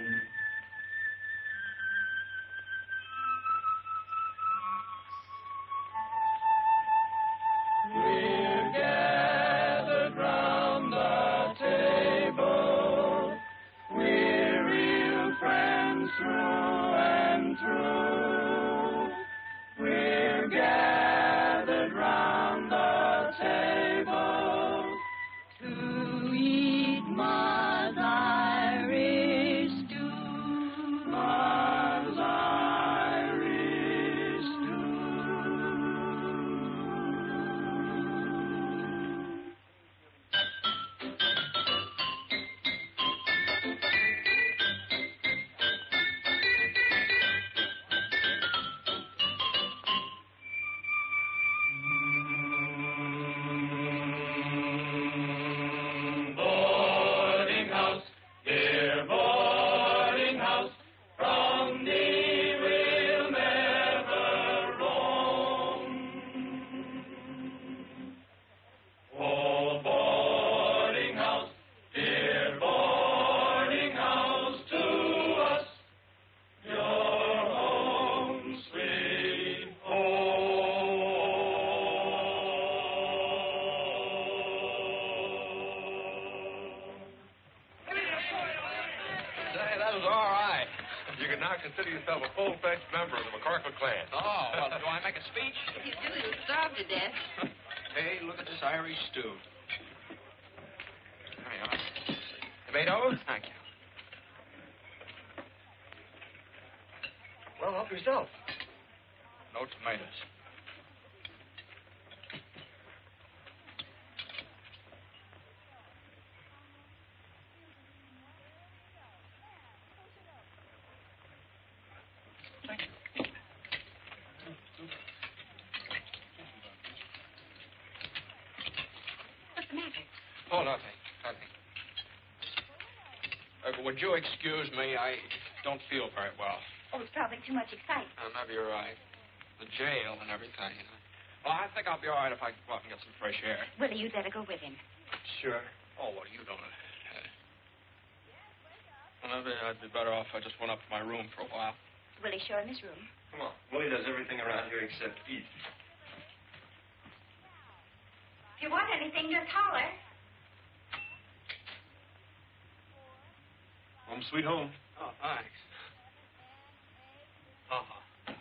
[SPEAKER 7] We're gathered round the table. We're real friends through and through. We're gathered round the table
[SPEAKER 11] to eat Ma's Irish stew.
[SPEAKER 5] Hey, that was all right.
[SPEAKER 12] You can now consider yourself a full-fledged member of the McCorkle clan.
[SPEAKER 5] Oh, well, do I make a speech?
[SPEAKER 2] If you do, you'll starve to death.
[SPEAKER 5] Hey, look at this Irish stew. There you are. Tomatoes? Thank you.
[SPEAKER 12] Well, help yourself.
[SPEAKER 5] No tomatoes.
[SPEAKER 2] What's the matter?
[SPEAKER 5] Oh, nothing. Would you excuse me? I don't feel very well.
[SPEAKER 2] Oh, it's probably too much excitement.
[SPEAKER 5] Maybe you're right. The jail and everything. Well, I think I'll be all right if I go out and get some fresh air.
[SPEAKER 2] Willie, you'd better go with him.
[SPEAKER 5] Sure. Oh, well, you don't. Well, maybe I'd be better off if I just went up to my room for a while.
[SPEAKER 2] Willie's sure in his room.
[SPEAKER 12] Come on. Willie does everything around here except eat.
[SPEAKER 2] If you want anything, just holler.
[SPEAKER 12] Home sweet home.
[SPEAKER 5] Oh, thanks. Uh-huh.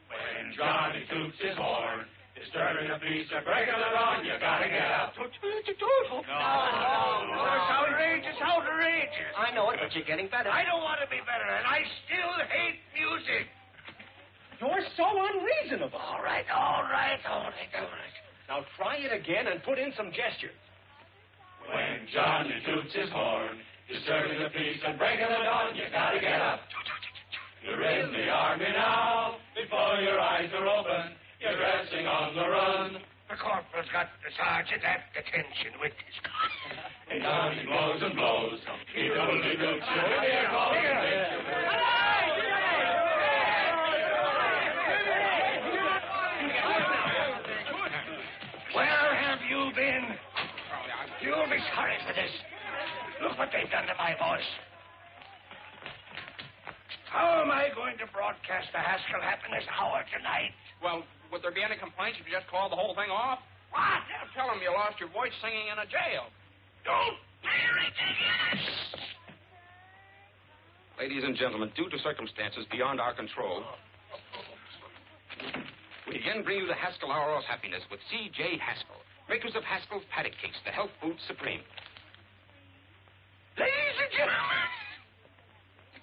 [SPEAKER 7] When Johnny toots his horn, disturbing the peace or breaking the dawn, you gotta get up.
[SPEAKER 14] No. It's outrageous, outrageous.
[SPEAKER 12] I know it, but you're getting better.
[SPEAKER 14] I don't want to be better, and I still hate music.
[SPEAKER 12] You're so unreasonable.
[SPEAKER 14] All right.
[SPEAKER 12] Now try it again and put in some gestures.
[SPEAKER 7] When Johnny toots his horn, disturbing the peace and breaking the dawn, you gotta get up. You're in the army now, before your eyes are open, you're dressing on the run.
[SPEAKER 14] The corporal's got the sergeant at detention with his gun.
[SPEAKER 7] And Johnny blows and blows. He totally doots you. Here goes
[SPEAKER 14] Where have you been? You'll be sorry for this. Look what they've done to my voice. How am I going to broadcast the Haskell Happiness Hour tonight?
[SPEAKER 5] Well, would there be any complaints if you just called the whole thing off?
[SPEAKER 14] What?
[SPEAKER 5] Now tell them you lost your voice singing in a jail.
[SPEAKER 14] Don't be ridiculous.
[SPEAKER 6] Ladies and gentlemen, due to circumstances beyond our control, we again bring you the Haskell Hour of Happiness with C.J. Haskell, makers of Haskell's Paddock Cakes, the health food supreme.
[SPEAKER 14] Ladies and gentlemen,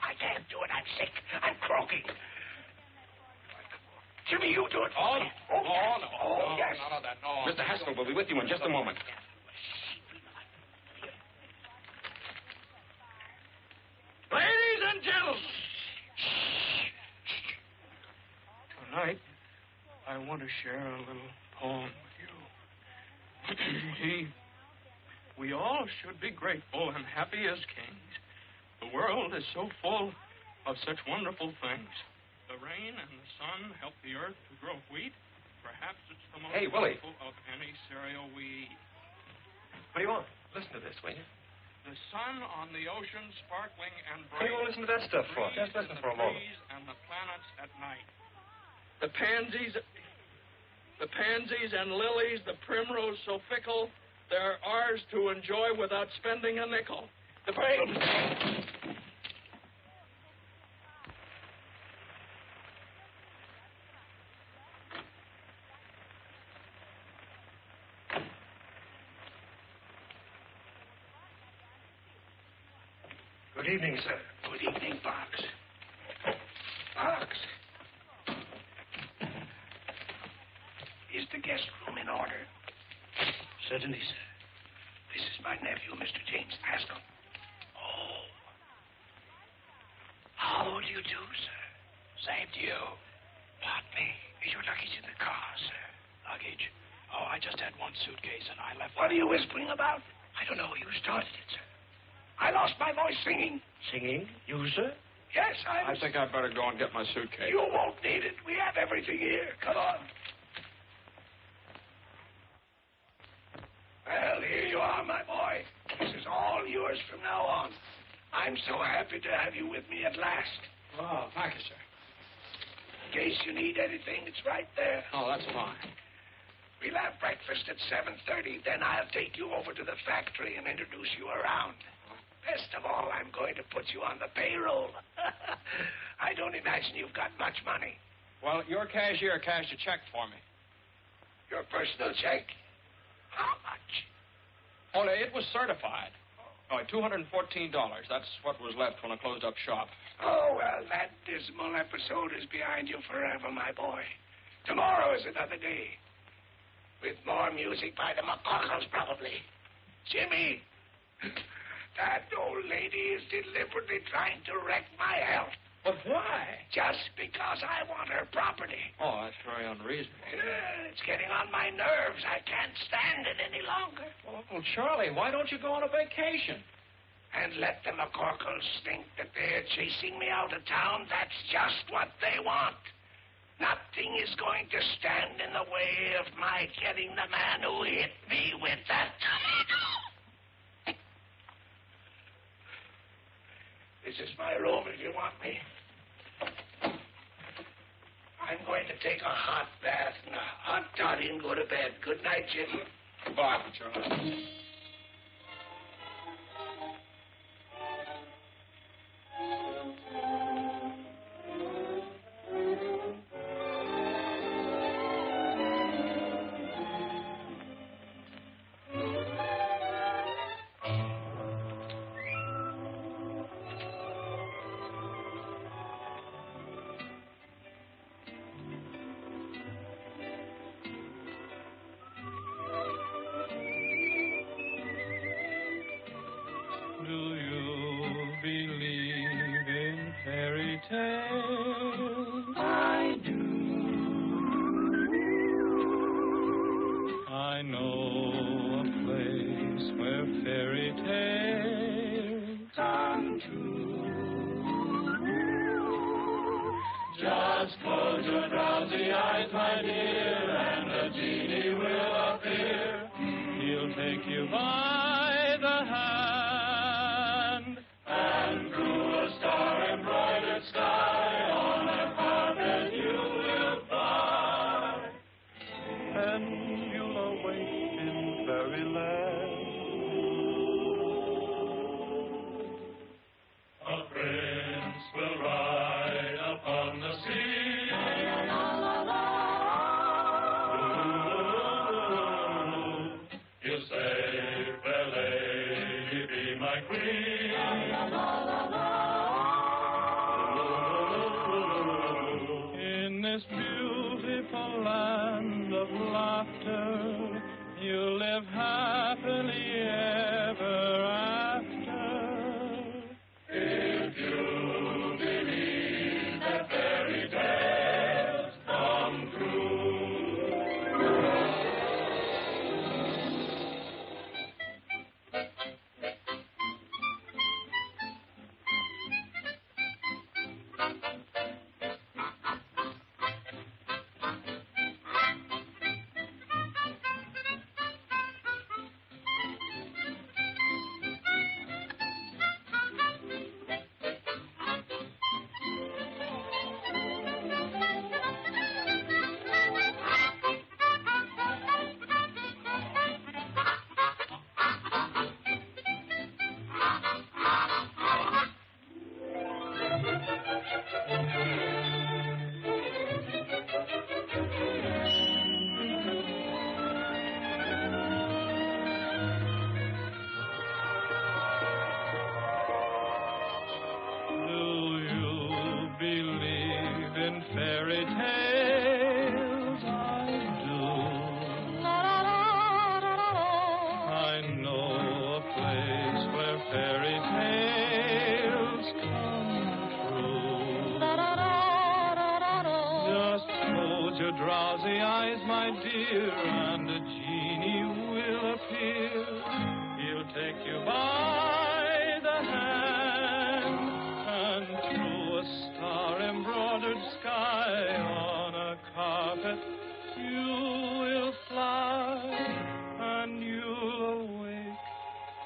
[SPEAKER 14] I can't do it. I'm sick. I'm croaking. Jimmy, you do it for me.
[SPEAKER 5] No,
[SPEAKER 14] Yes.
[SPEAKER 5] none of that, no.
[SPEAKER 6] Mr. Haskell will be with you in just a moment.
[SPEAKER 14] Ladies and gentlemen.
[SPEAKER 5] Tonight, I want to share a little poem with you. We all should be grateful and happy as kings. The world is so full of such wonderful things. The rain and the sun help the earth to grow wheat. Perhaps it's the most
[SPEAKER 12] Hey, Willie.
[SPEAKER 5] wonderful of any cereal we eat.
[SPEAKER 12] What do you want? Listen to this, will you?
[SPEAKER 5] The sun on the ocean sparkling and
[SPEAKER 12] What do
[SPEAKER 5] bright.
[SPEAKER 12] you want to listen to that stuff for?
[SPEAKER 5] Breeze
[SPEAKER 12] Just listen
[SPEAKER 5] in
[SPEAKER 12] for
[SPEAKER 5] the
[SPEAKER 12] a moment.
[SPEAKER 5] trees and the planets at night. The pansies and lilies, the primrose so fickle, they're ours to enjoy without spending a nickel. The
[SPEAKER 14] Good evening, sir. Good evening, Box. Box. Is the guest room in order? Certainly, sir. This is my nephew, Mr. James Haskell. Oh. How do you do, sir? Same to you. Pardon me. Is your luggage in the car, sir? Luggage? Oh, I just had one suitcase and I left. What are you whispering about? I don't know. You started it, sir. I lost my voice singing.
[SPEAKER 12] Singing? You, sir?
[SPEAKER 14] Yes, I
[SPEAKER 5] I think I'd better go and get my suitcase.
[SPEAKER 14] You won't need it. We have everything here. Come on. hours from now on. I'm so happy to have you with me at last.
[SPEAKER 9] Oh, thank you, sir.
[SPEAKER 14] In case you need anything, it's right there.
[SPEAKER 9] Oh, that's fine.
[SPEAKER 14] We'll have breakfast at 7:30. Then I'll take you over to the factory and introduce you around. Best of all, I'm going to put you on the payroll. I don't imagine you've got much money.
[SPEAKER 5] Well, your cashier cashed a check for me.
[SPEAKER 14] Your personal check? How much?
[SPEAKER 5] Oh, it was certified. Oh, $214. That's what was left when I closed up shop.
[SPEAKER 14] Oh, well, that dismal episode is behind you forever, my boy. Tomorrow is another day. With more music by the McCockles, probably. Jimmy, that old lady is deliberately trying to wreck my health.
[SPEAKER 5] But why?
[SPEAKER 14] Just because I want her property.
[SPEAKER 5] Oh, that's very unreasonable.
[SPEAKER 14] It's getting on my nerves. I can't stand it any longer.
[SPEAKER 5] Well, Charlie, why don't you go on a vacation?
[SPEAKER 14] And let the McCorkles think that they're chasing me out of town. That's just what they want. Nothing is going to stand in the way of my getting the man who hit me with that tomato. This is my room if you want me. I'm going to take a hot bath and a hot toddy and go to bed. Good night, Jim.
[SPEAKER 5] Goodbye, Charlie.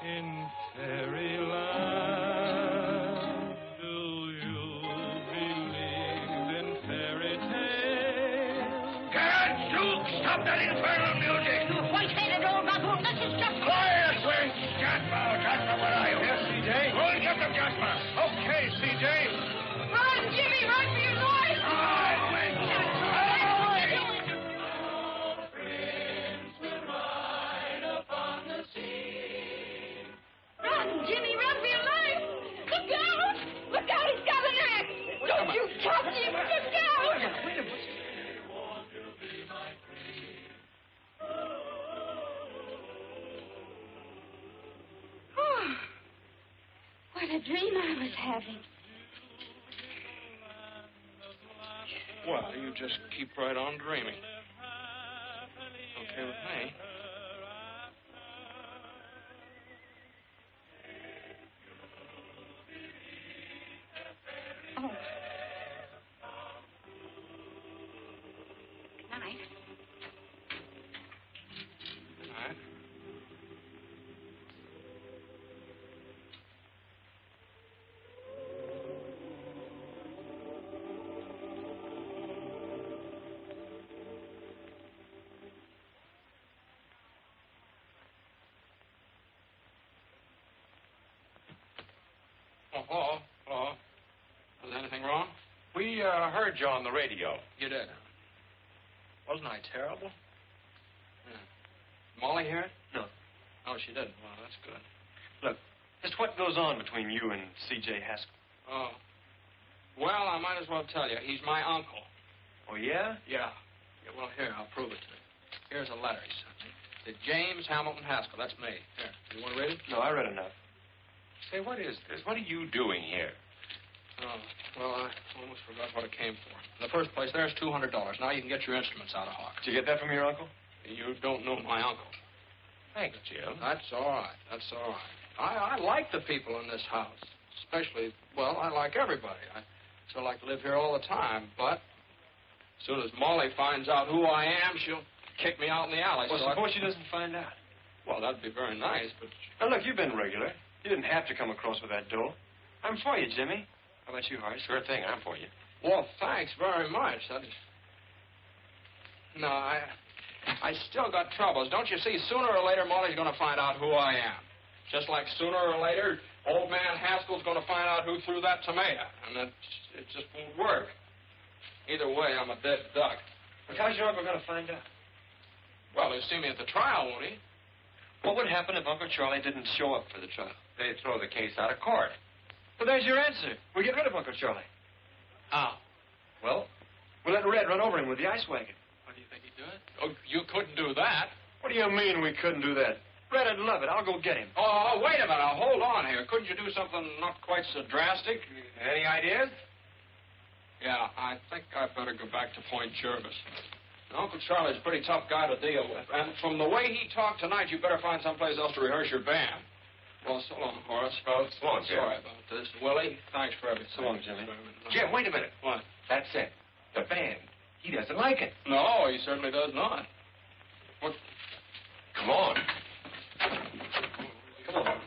[SPEAKER 7] In fairyland.
[SPEAKER 4] Duke, stop that infernal music.
[SPEAKER 3] You white-headed old baboon, this is just...
[SPEAKER 4] Quiet, Wink. Jasper, where are you?
[SPEAKER 12] Yes, C.J.
[SPEAKER 4] Go and get them, Jasper.
[SPEAKER 12] Okay, C.J.
[SPEAKER 3] Run, Jimmy, run for your life!
[SPEAKER 4] All right, Wink.
[SPEAKER 3] Run, Jimmy, run for your life! Look out! Look out, he's got an axe! Don't you touch him! Look out! Oh, what a dream I was having.
[SPEAKER 5] Well, you just keep right on dreaming. Okay with me.
[SPEAKER 2] Oh. Good night.
[SPEAKER 5] All right. Oh, hello. Was anything wrong?
[SPEAKER 12] We heard you on the radio.
[SPEAKER 5] You did. Wasn't I terrible? Yeah. Molly hear it?
[SPEAKER 12] No.
[SPEAKER 5] Oh, she didn't. Well, that's good.
[SPEAKER 12] Look, just what goes on between you and C.J. Haskell?
[SPEAKER 5] Oh. Well, I might as well tell you. He's my uncle.
[SPEAKER 12] Oh, yeah?
[SPEAKER 5] Yeah. Well, here, I'll prove it to you. Here's a letter he sent me. To James Hamilton Haskell. That's me. Here. You want to read it?
[SPEAKER 12] No, I read enough. Say, what is this? What are you doing here?
[SPEAKER 5] Oh, well, I almost forgot what it came for. In the first place, there's $200. Now you can get your instruments out of Hawk.
[SPEAKER 12] Did you get that from your uncle?
[SPEAKER 5] You don't know my uncle.
[SPEAKER 12] Thanks, Jim.
[SPEAKER 5] That's all right. That's all right. I like the people in this house. Especially, well, I like everybody. I still like to live here all the time. But as soon as Molly finds out who I am, she'll kick me out in the alley.
[SPEAKER 12] Well,
[SPEAKER 5] so
[SPEAKER 12] suppose she doesn't find out.
[SPEAKER 5] Well, that'd be very nice, but...
[SPEAKER 12] Now, look, you've been regular. You didn't have to come across with that dough. I'm for you, Jimmy. How about you, Horace?
[SPEAKER 6] Sure thing, I'm for you.
[SPEAKER 5] Well, thanks very much. No, I still got troubles. Don't you see, sooner or later, Molly's going to find out who I am. Just like sooner or later, old man Haskell's going to find out who threw that tomato. And it just won't work. Either way, I'm a dead duck.
[SPEAKER 12] But how's your uncle going to find out?
[SPEAKER 5] Well, he'll see me at the trial, won't he?
[SPEAKER 12] What would happen if Uncle Charlie didn't show up for the trial?
[SPEAKER 6] They'd throw the case out of court.
[SPEAKER 12] Well, there's your answer. We get rid of Uncle Charlie.
[SPEAKER 5] How?
[SPEAKER 12] Well, we'll let Red run over him with the ice wagon.
[SPEAKER 5] What do you think he'd do it? Oh, you couldn't do that.
[SPEAKER 12] What do you mean we couldn't do that? Red'd love it. I'll go get him.
[SPEAKER 5] Oh, wait a minute. Now, hold on here. Couldn't you do something not quite so drastic?
[SPEAKER 6] Any ideas?
[SPEAKER 5] Yeah, I think I'd better go back to Point Jervis. Uncle Charlie's a pretty tough guy to deal with. And from the way he talked tonight, you better find someplace else to rehearse your band. Well, so long, Horace.
[SPEAKER 6] Well, so long, Jim.
[SPEAKER 5] Sorry about this. Willie, thanks for everything.
[SPEAKER 12] So long, Jimmy.
[SPEAKER 6] Jim, wait a minute.
[SPEAKER 5] What?
[SPEAKER 6] That's it. The band. He doesn't like it.
[SPEAKER 5] No, he certainly does not. What?
[SPEAKER 6] Come on. Come on.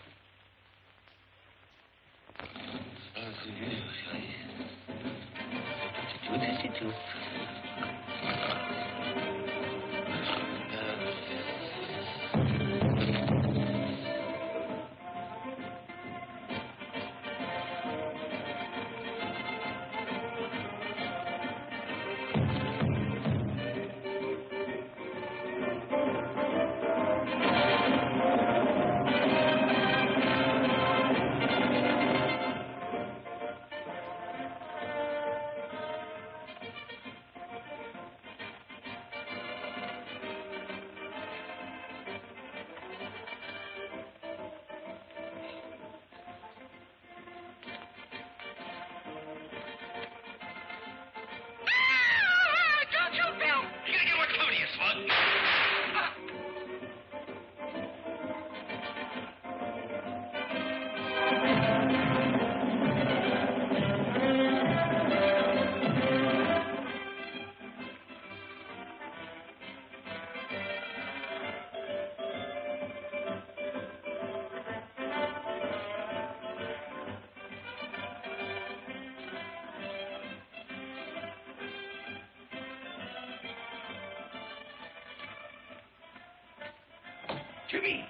[SPEAKER 4] Jimmy!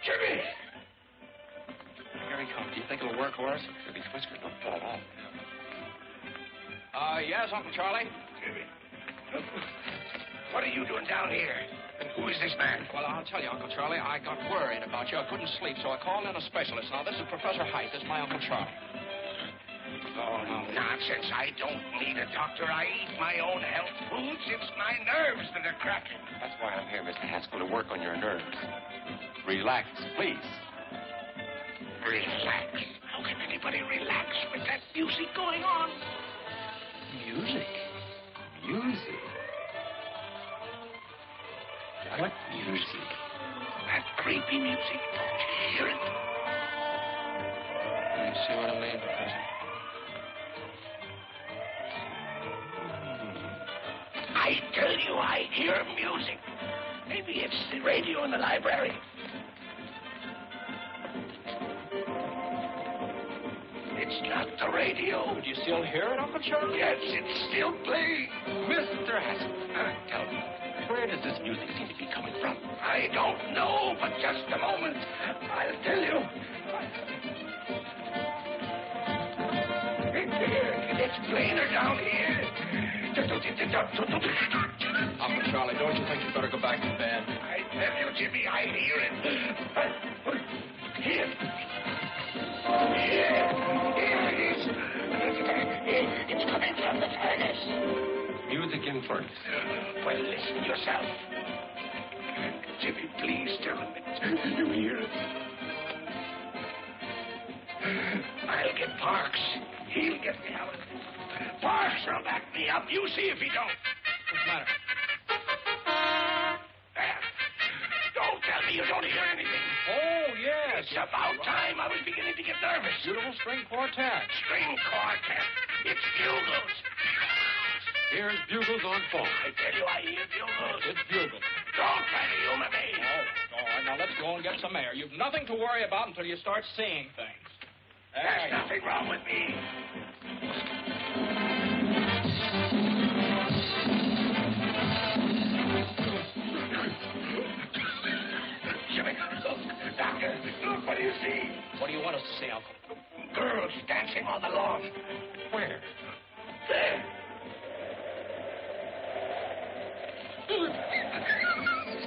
[SPEAKER 4] Jimmy!
[SPEAKER 6] Here he comes. Do you think it'll work, Horace? If he's whiskers don't fall off.
[SPEAKER 9] Yes, Uncle Charlie?
[SPEAKER 4] Jimmy. What are you doing down here? And who is this man?
[SPEAKER 9] Well, I'll tell you, Uncle Charlie, I got worried about you. I couldn't sleep, so I called in a specialist. Now, this is Professor Height. This is my Uncle Charlie.
[SPEAKER 4] Oh, nonsense. I don't need a doctor. I eat my own health foods. It's my nerves that are cracking.
[SPEAKER 6] That's why I'm here, Mr. Haskell, to work on your nerves. Relax, please.
[SPEAKER 4] Relax? How can anybody relax with that music going on?
[SPEAKER 6] Music? Music? What music?
[SPEAKER 4] That creepy music. Don't you hear it?
[SPEAKER 9] You see what I mean, Professor?
[SPEAKER 4] I tell you, I hear music. Maybe it's the radio in the library. It's not the radio.
[SPEAKER 9] Do you still hear it, Uncle Charlie?
[SPEAKER 4] Yes, it's still playing.
[SPEAKER 6] Mr. Haskell, tell me, where does this music seem to be coming from?
[SPEAKER 4] I don't know, but just a moment. I'll tell you. It's plainer down here.
[SPEAKER 9] Uncle Charlie, don't you think you'd better go back to bed?
[SPEAKER 4] I tell you, Jimmy, I hear it. Here. Here it is. It's coming from the furnace.
[SPEAKER 6] Music in furnace.
[SPEAKER 4] Well, listen yourself. Jimmy, please tell him that you hear it. I'll get Parks. He'll get me out. Parks will back me up. You see if he don't.
[SPEAKER 9] What's the matter?
[SPEAKER 4] There. Don't tell me you don't hear anything.
[SPEAKER 9] Oh, yes.
[SPEAKER 4] It's about time. I was beginning to get nervous.
[SPEAKER 9] Beautiful string quartet.
[SPEAKER 4] String quartet. It's bugles.
[SPEAKER 9] Here's bugles on phone.
[SPEAKER 4] I tell you, I hear bugles.
[SPEAKER 9] It's bugles.
[SPEAKER 4] Don't try to humor me.
[SPEAKER 9] Oh, all right. Now, let's go and get some air. You've nothing to worry about until you start seeing things.
[SPEAKER 4] There's nothing wrong with me. Jimmy, look. Doctor, look. What do you see?
[SPEAKER 9] What do you want us to see, Uncle?
[SPEAKER 4] Girls dancing on the lawn.
[SPEAKER 6] Where?
[SPEAKER 4] There.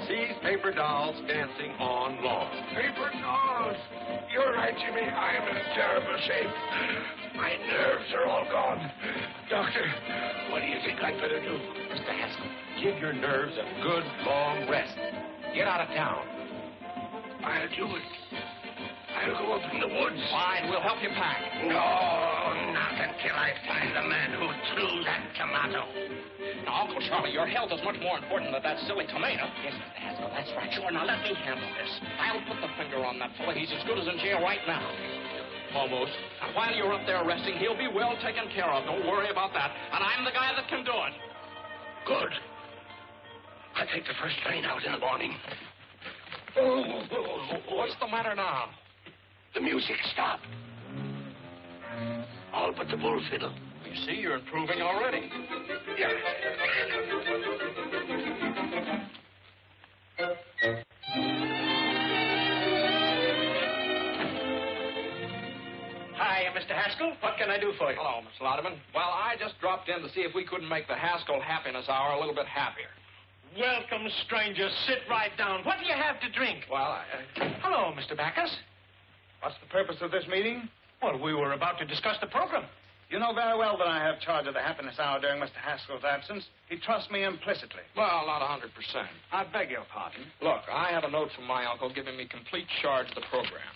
[SPEAKER 6] Sees paper dolls dancing on lawn.
[SPEAKER 4] Paper dolls. You're right, Jimmy. I'm in terrible shape. My nerves are all gone. Doctor, what do you think I'd better do?
[SPEAKER 6] Mr. Haskell, give your nerves a good, long rest. Get out of town.
[SPEAKER 4] I'll do it. I'll go up in the woods.
[SPEAKER 9] Fine, we'll help you pack.
[SPEAKER 4] No, not until I find the man who threw that tomato.
[SPEAKER 9] Now, Uncle Charlie, your health is much more important than that silly tomato.
[SPEAKER 6] Yes, Mr. Haskell, that's right.
[SPEAKER 9] Sure, now let me handle this. I'll put the finger on that fella. He's as good as in jail right now. Almost. And while you're up there resting, he'll be well taken care of. Don't worry about that. And I'm the guy that can do it.
[SPEAKER 4] Good. I'll take the first train out in the morning.
[SPEAKER 9] What's the matter now?
[SPEAKER 4] The music stopped. All but the bull fiddle.
[SPEAKER 9] You see, you're improving already.
[SPEAKER 4] Yeah.
[SPEAKER 14] Hi, Mr. Haskell. What can I do for you?
[SPEAKER 9] Hello, Miss Lauderman. Well, I just dropped in to see if we couldn't make the Haskell Happiness Hour a little bit happier.
[SPEAKER 14] Welcome, stranger. Sit right down. What do you have to drink?
[SPEAKER 9] Well,
[SPEAKER 14] Hello, Mr. Backus.
[SPEAKER 16] What's the purpose of this meeting?
[SPEAKER 14] Well, we were about to discuss the program.
[SPEAKER 16] You know very well that I have charge of the happiness hour during Mr. Haskell's absence. He trusts me implicitly.
[SPEAKER 9] Well, not 100%.
[SPEAKER 16] I beg your pardon.
[SPEAKER 9] Look, I have a note from my uncle giving me complete charge of the program.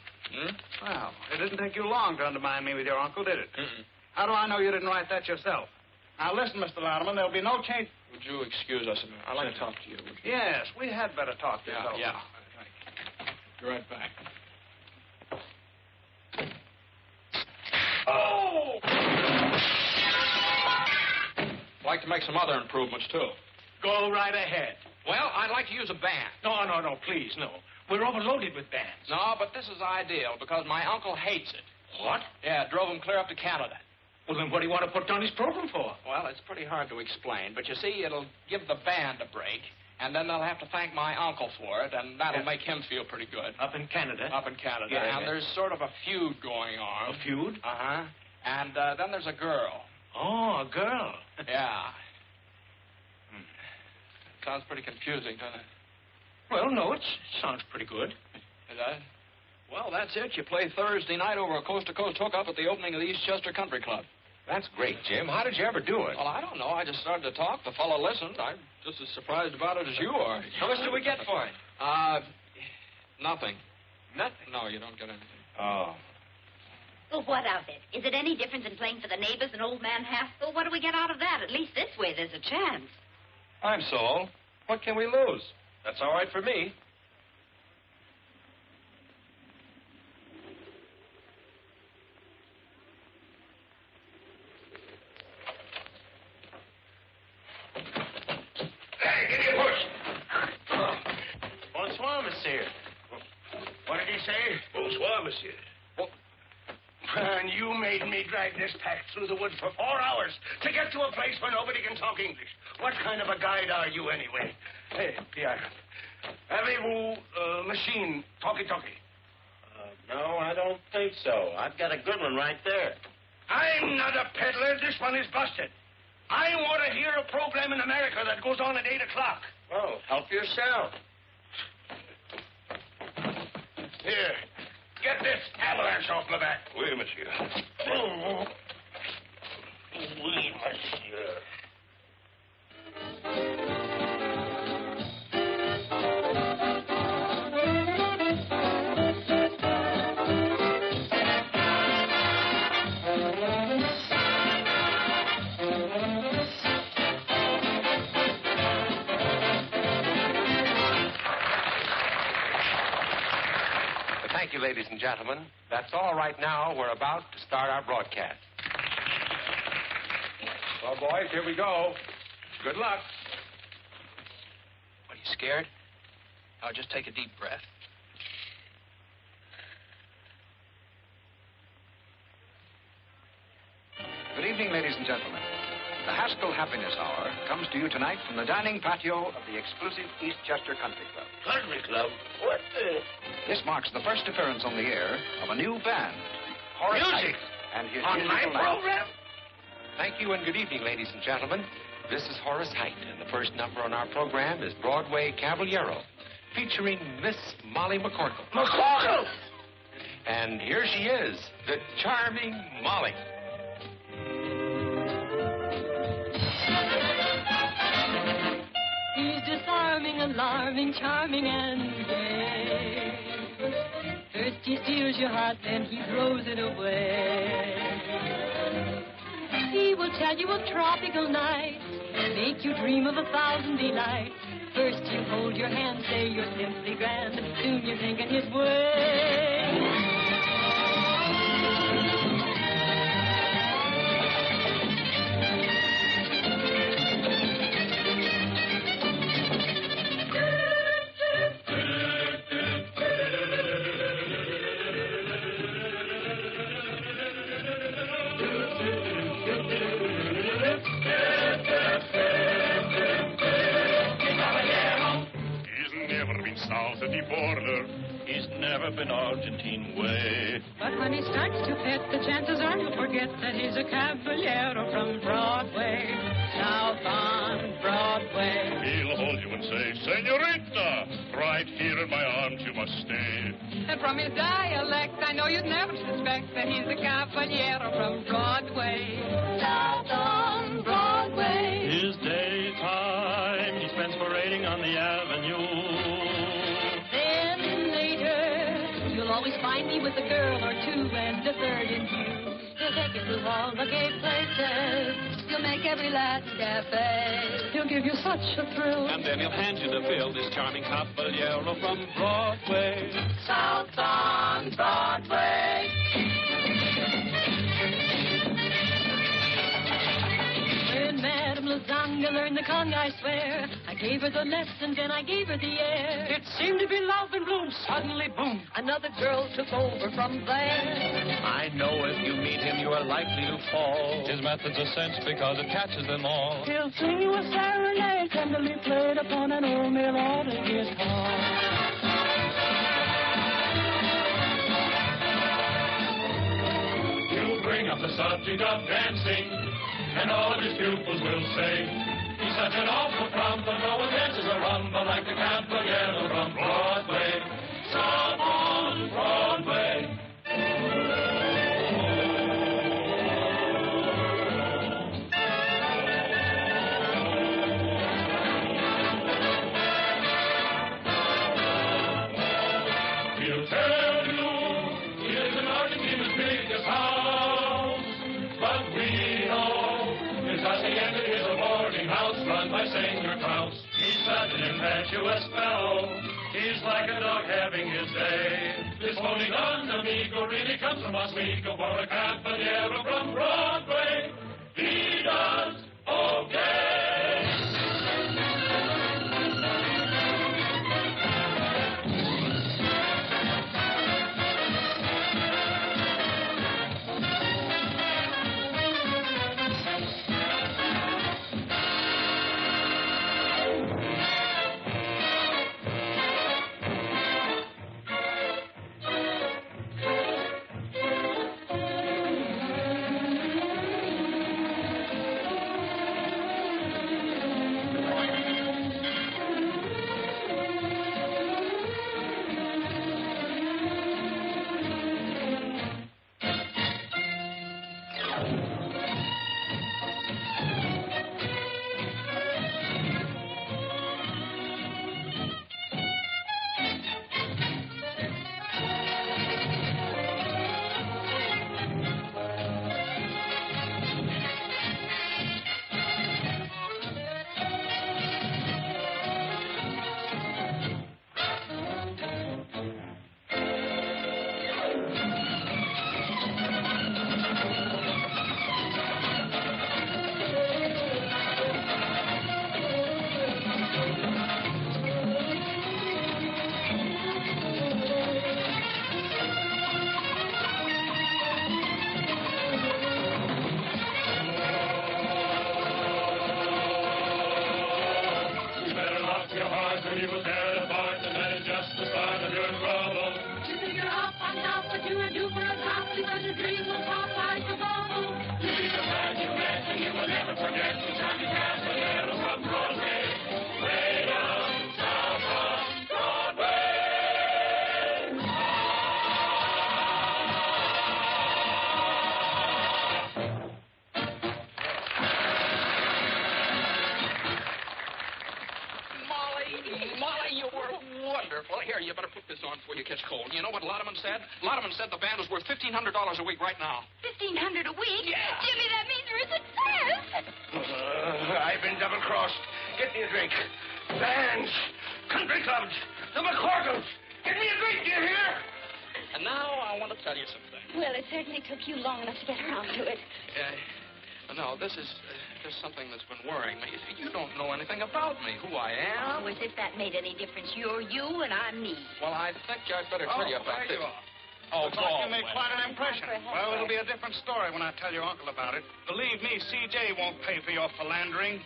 [SPEAKER 16] Well, it didn't take you long to undermine me with your uncle, did it?
[SPEAKER 9] Mm-mm.
[SPEAKER 16] How do I know you didn't write that yourself? Now, listen, Mr. Louderman, there'll be no change.
[SPEAKER 9] Would you excuse us a minute? I'd like to talk to you. Would you?
[SPEAKER 16] Yes, we had better talk this over.
[SPEAKER 9] Yeah. Be right back. Oh! I'd like to make some other improvements, too.
[SPEAKER 14] Go right ahead.
[SPEAKER 9] Well, I'd like to use a band.
[SPEAKER 14] No, please, no. We're overloaded with bands.
[SPEAKER 9] No, but this is ideal because my uncle hates it.
[SPEAKER 14] What?
[SPEAKER 9] Yeah, it drove him clear up to Canada.
[SPEAKER 14] Well, then what do you want to put on his program for?
[SPEAKER 9] Well, it's pretty hard to explain, but you see, it'll give the band a break,
[SPEAKER 5] And then they'll have to thank my uncle for it, and that'll make him feel pretty good.
[SPEAKER 12] Up in Canada?
[SPEAKER 5] Up in Canada.
[SPEAKER 12] Yeah,
[SPEAKER 5] and there's sort of a feud going on.
[SPEAKER 12] A feud?
[SPEAKER 5] Uh-huh. And then there's a girl.
[SPEAKER 12] Oh, a girl.
[SPEAKER 5] Yeah. Sounds pretty confusing, doesn't it?
[SPEAKER 12] Well, no, it sounds pretty good.
[SPEAKER 5] Is that? Well, that's it. You play Thursday night over a coast-to-coast hookup at the opening of the Eastchester Country Club.
[SPEAKER 6] That's great, Jim. How did you ever do it?
[SPEAKER 5] Well, I don't know. I just started to talk. The fellow listened. I'm just as surprised about it as you are.
[SPEAKER 12] How much do we get for it?
[SPEAKER 5] Nothing.
[SPEAKER 12] Nothing?
[SPEAKER 5] No, you don't get anything.
[SPEAKER 6] Oh.
[SPEAKER 2] Well, what of it? Is it any different than playing for the neighbors and old man Haskell? What do we get out of that? At least this way there's a chance.
[SPEAKER 12] I'm Saul. What can we lose? That's all right for me.
[SPEAKER 4] Hey, give me a push.
[SPEAKER 12] Bonsoir, monsieur.
[SPEAKER 4] What did he say? Bonsoir, monsieur. And you made me drag this pack through the woods for 4 hours to get to a place where nobody can talk English. What kind of a guide are you, anyway? Hey, Pierre. Avez-vous machine talkie-talkie?
[SPEAKER 14] No, I don't think so. I've got a good one right there.
[SPEAKER 4] I'm not a peddler. This one is busted. I want to hear a program in America that goes on at 8 o'clock.
[SPEAKER 14] Oh, help yourself.
[SPEAKER 4] Here, get this avalanche off my back.
[SPEAKER 14] Oui, monsieur.
[SPEAKER 4] Oh.
[SPEAKER 14] Oui, monsieur.
[SPEAKER 6] Thank you, ladies and gentlemen. That's all right now. We're about to start our broadcast.
[SPEAKER 5] Well, boys, here we go. Good luck.
[SPEAKER 9] What, are you scared? Now, just take a deep breath. Good evening, ladies and gentlemen. The Haskell Happiness Hour comes to you tonight from the dining patio of the exclusive Eastchester Country Club.
[SPEAKER 14] Country Club? What the...
[SPEAKER 9] This marks the first appearance on the air of a new band, Horace
[SPEAKER 4] Music?
[SPEAKER 9] Height and his
[SPEAKER 4] On my
[SPEAKER 9] musical night.
[SPEAKER 4] program?
[SPEAKER 6] Thank you and good evening, ladies and gentlemen. This is Horace Height, and the first number on our program is Broadway Caballero, featuring Miss Molly McCorkle.
[SPEAKER 4] McCorkle!
[SPEAKER 6] And here she is, the charming Molly.
[SPEAKER 11] He's disarming, alarming, charming, and gay. First he steals your heart, then he throws it away. He will tell you of tropical nights, make you dream of 1,000 delights. First you hold your hand, say you're simply grand, soon you're thinking his way.
[SPEAKER 15] South of the border, he's never been Argentine way.
[SPEAKER 11] But when he starts to pet, the chances are he'll forget that he's a caballero from Broadway, south on Broadway.
[SPEAKER 15] He'll hold you and say, Senorita, right here in my arms you must stay.
[SPEAKER 11] And from his dialect, I know you'd never suspect that he's a caballero from Broadway, south on Broadway.
[SPEAKER 15] His daytime he spends parading on the avenue.
[SPEAKER 11] Always find me with a girl or two and a third in view. He'll take you through all the gay places. He'll make every Latin cafe. He'll give you such a thrill.
[SPEAKER 15] And then he'll hand you the bill, this charming caballero from Broadway.
[SPEAKER 11] South on Broadway. When Madam lasagna, learn the conga, I swear. I gave her the lessons and I gave her the air.
[SPEAKER 15] It seemed to be love and bloom. Suddenly, boom,
[SPEAKER 11] Another girl took over from there.
[SPEAKER 15] I know if you meet him, you are likely to fall. His method's a cinch because it catches them all.
[SPEAKER 8] He'll sing you a serenade, tenderly played upon an old mail order guitar.
[SPEAKER 7] You bring up the subject of dancing, and all of his pupils will say, he's such an awful trump, but no one dances a rumba like the Caballero from Broadway. Some on Broadway. He'll tell you he lives in Argentina's biggest house, but we know his hacienda is a boarding house run by Senor Kraus. He's such an impetuous fellow, he's like a dog having his day. This phony Don Amigo really comes from Oswego for a Caballero from Broadway. He does okay.
[SPEAKER 9] Here, you better put this on before you catch cold. You know what Lodeman said? Lodeman said the band was worth $1,500 a week right now.
[SPEAKER 2] $1,500 a week?
[SPEAKER 9] Yeah.
[SPEAKER 2] Jimmy, that means you're a success.
[SPEAKER 4] I've been double-crossed. Get me a drink. Bands, country clubs, the McCorkles. Get me a drink, do you hear?
[SPEAKER 9] And now I want to tell you something.
[SPEAKER 2] Well, it certainly took you long enough to get around to it.
[SPEAKER 9] No, this is just something that's been worrying me. You don't know anything about me, who I am.
[SPEAKER 2] Oh, as if that made any difference. You're you and I'm me.
[SPEAKER 9] Well, I think I'd better tell you about this.
[SPEAKER 16] Looks like you made quite an impression. Well, it'll be a different story when I tell your uncle about it. Believe me, C.J. won't pay for your philandering.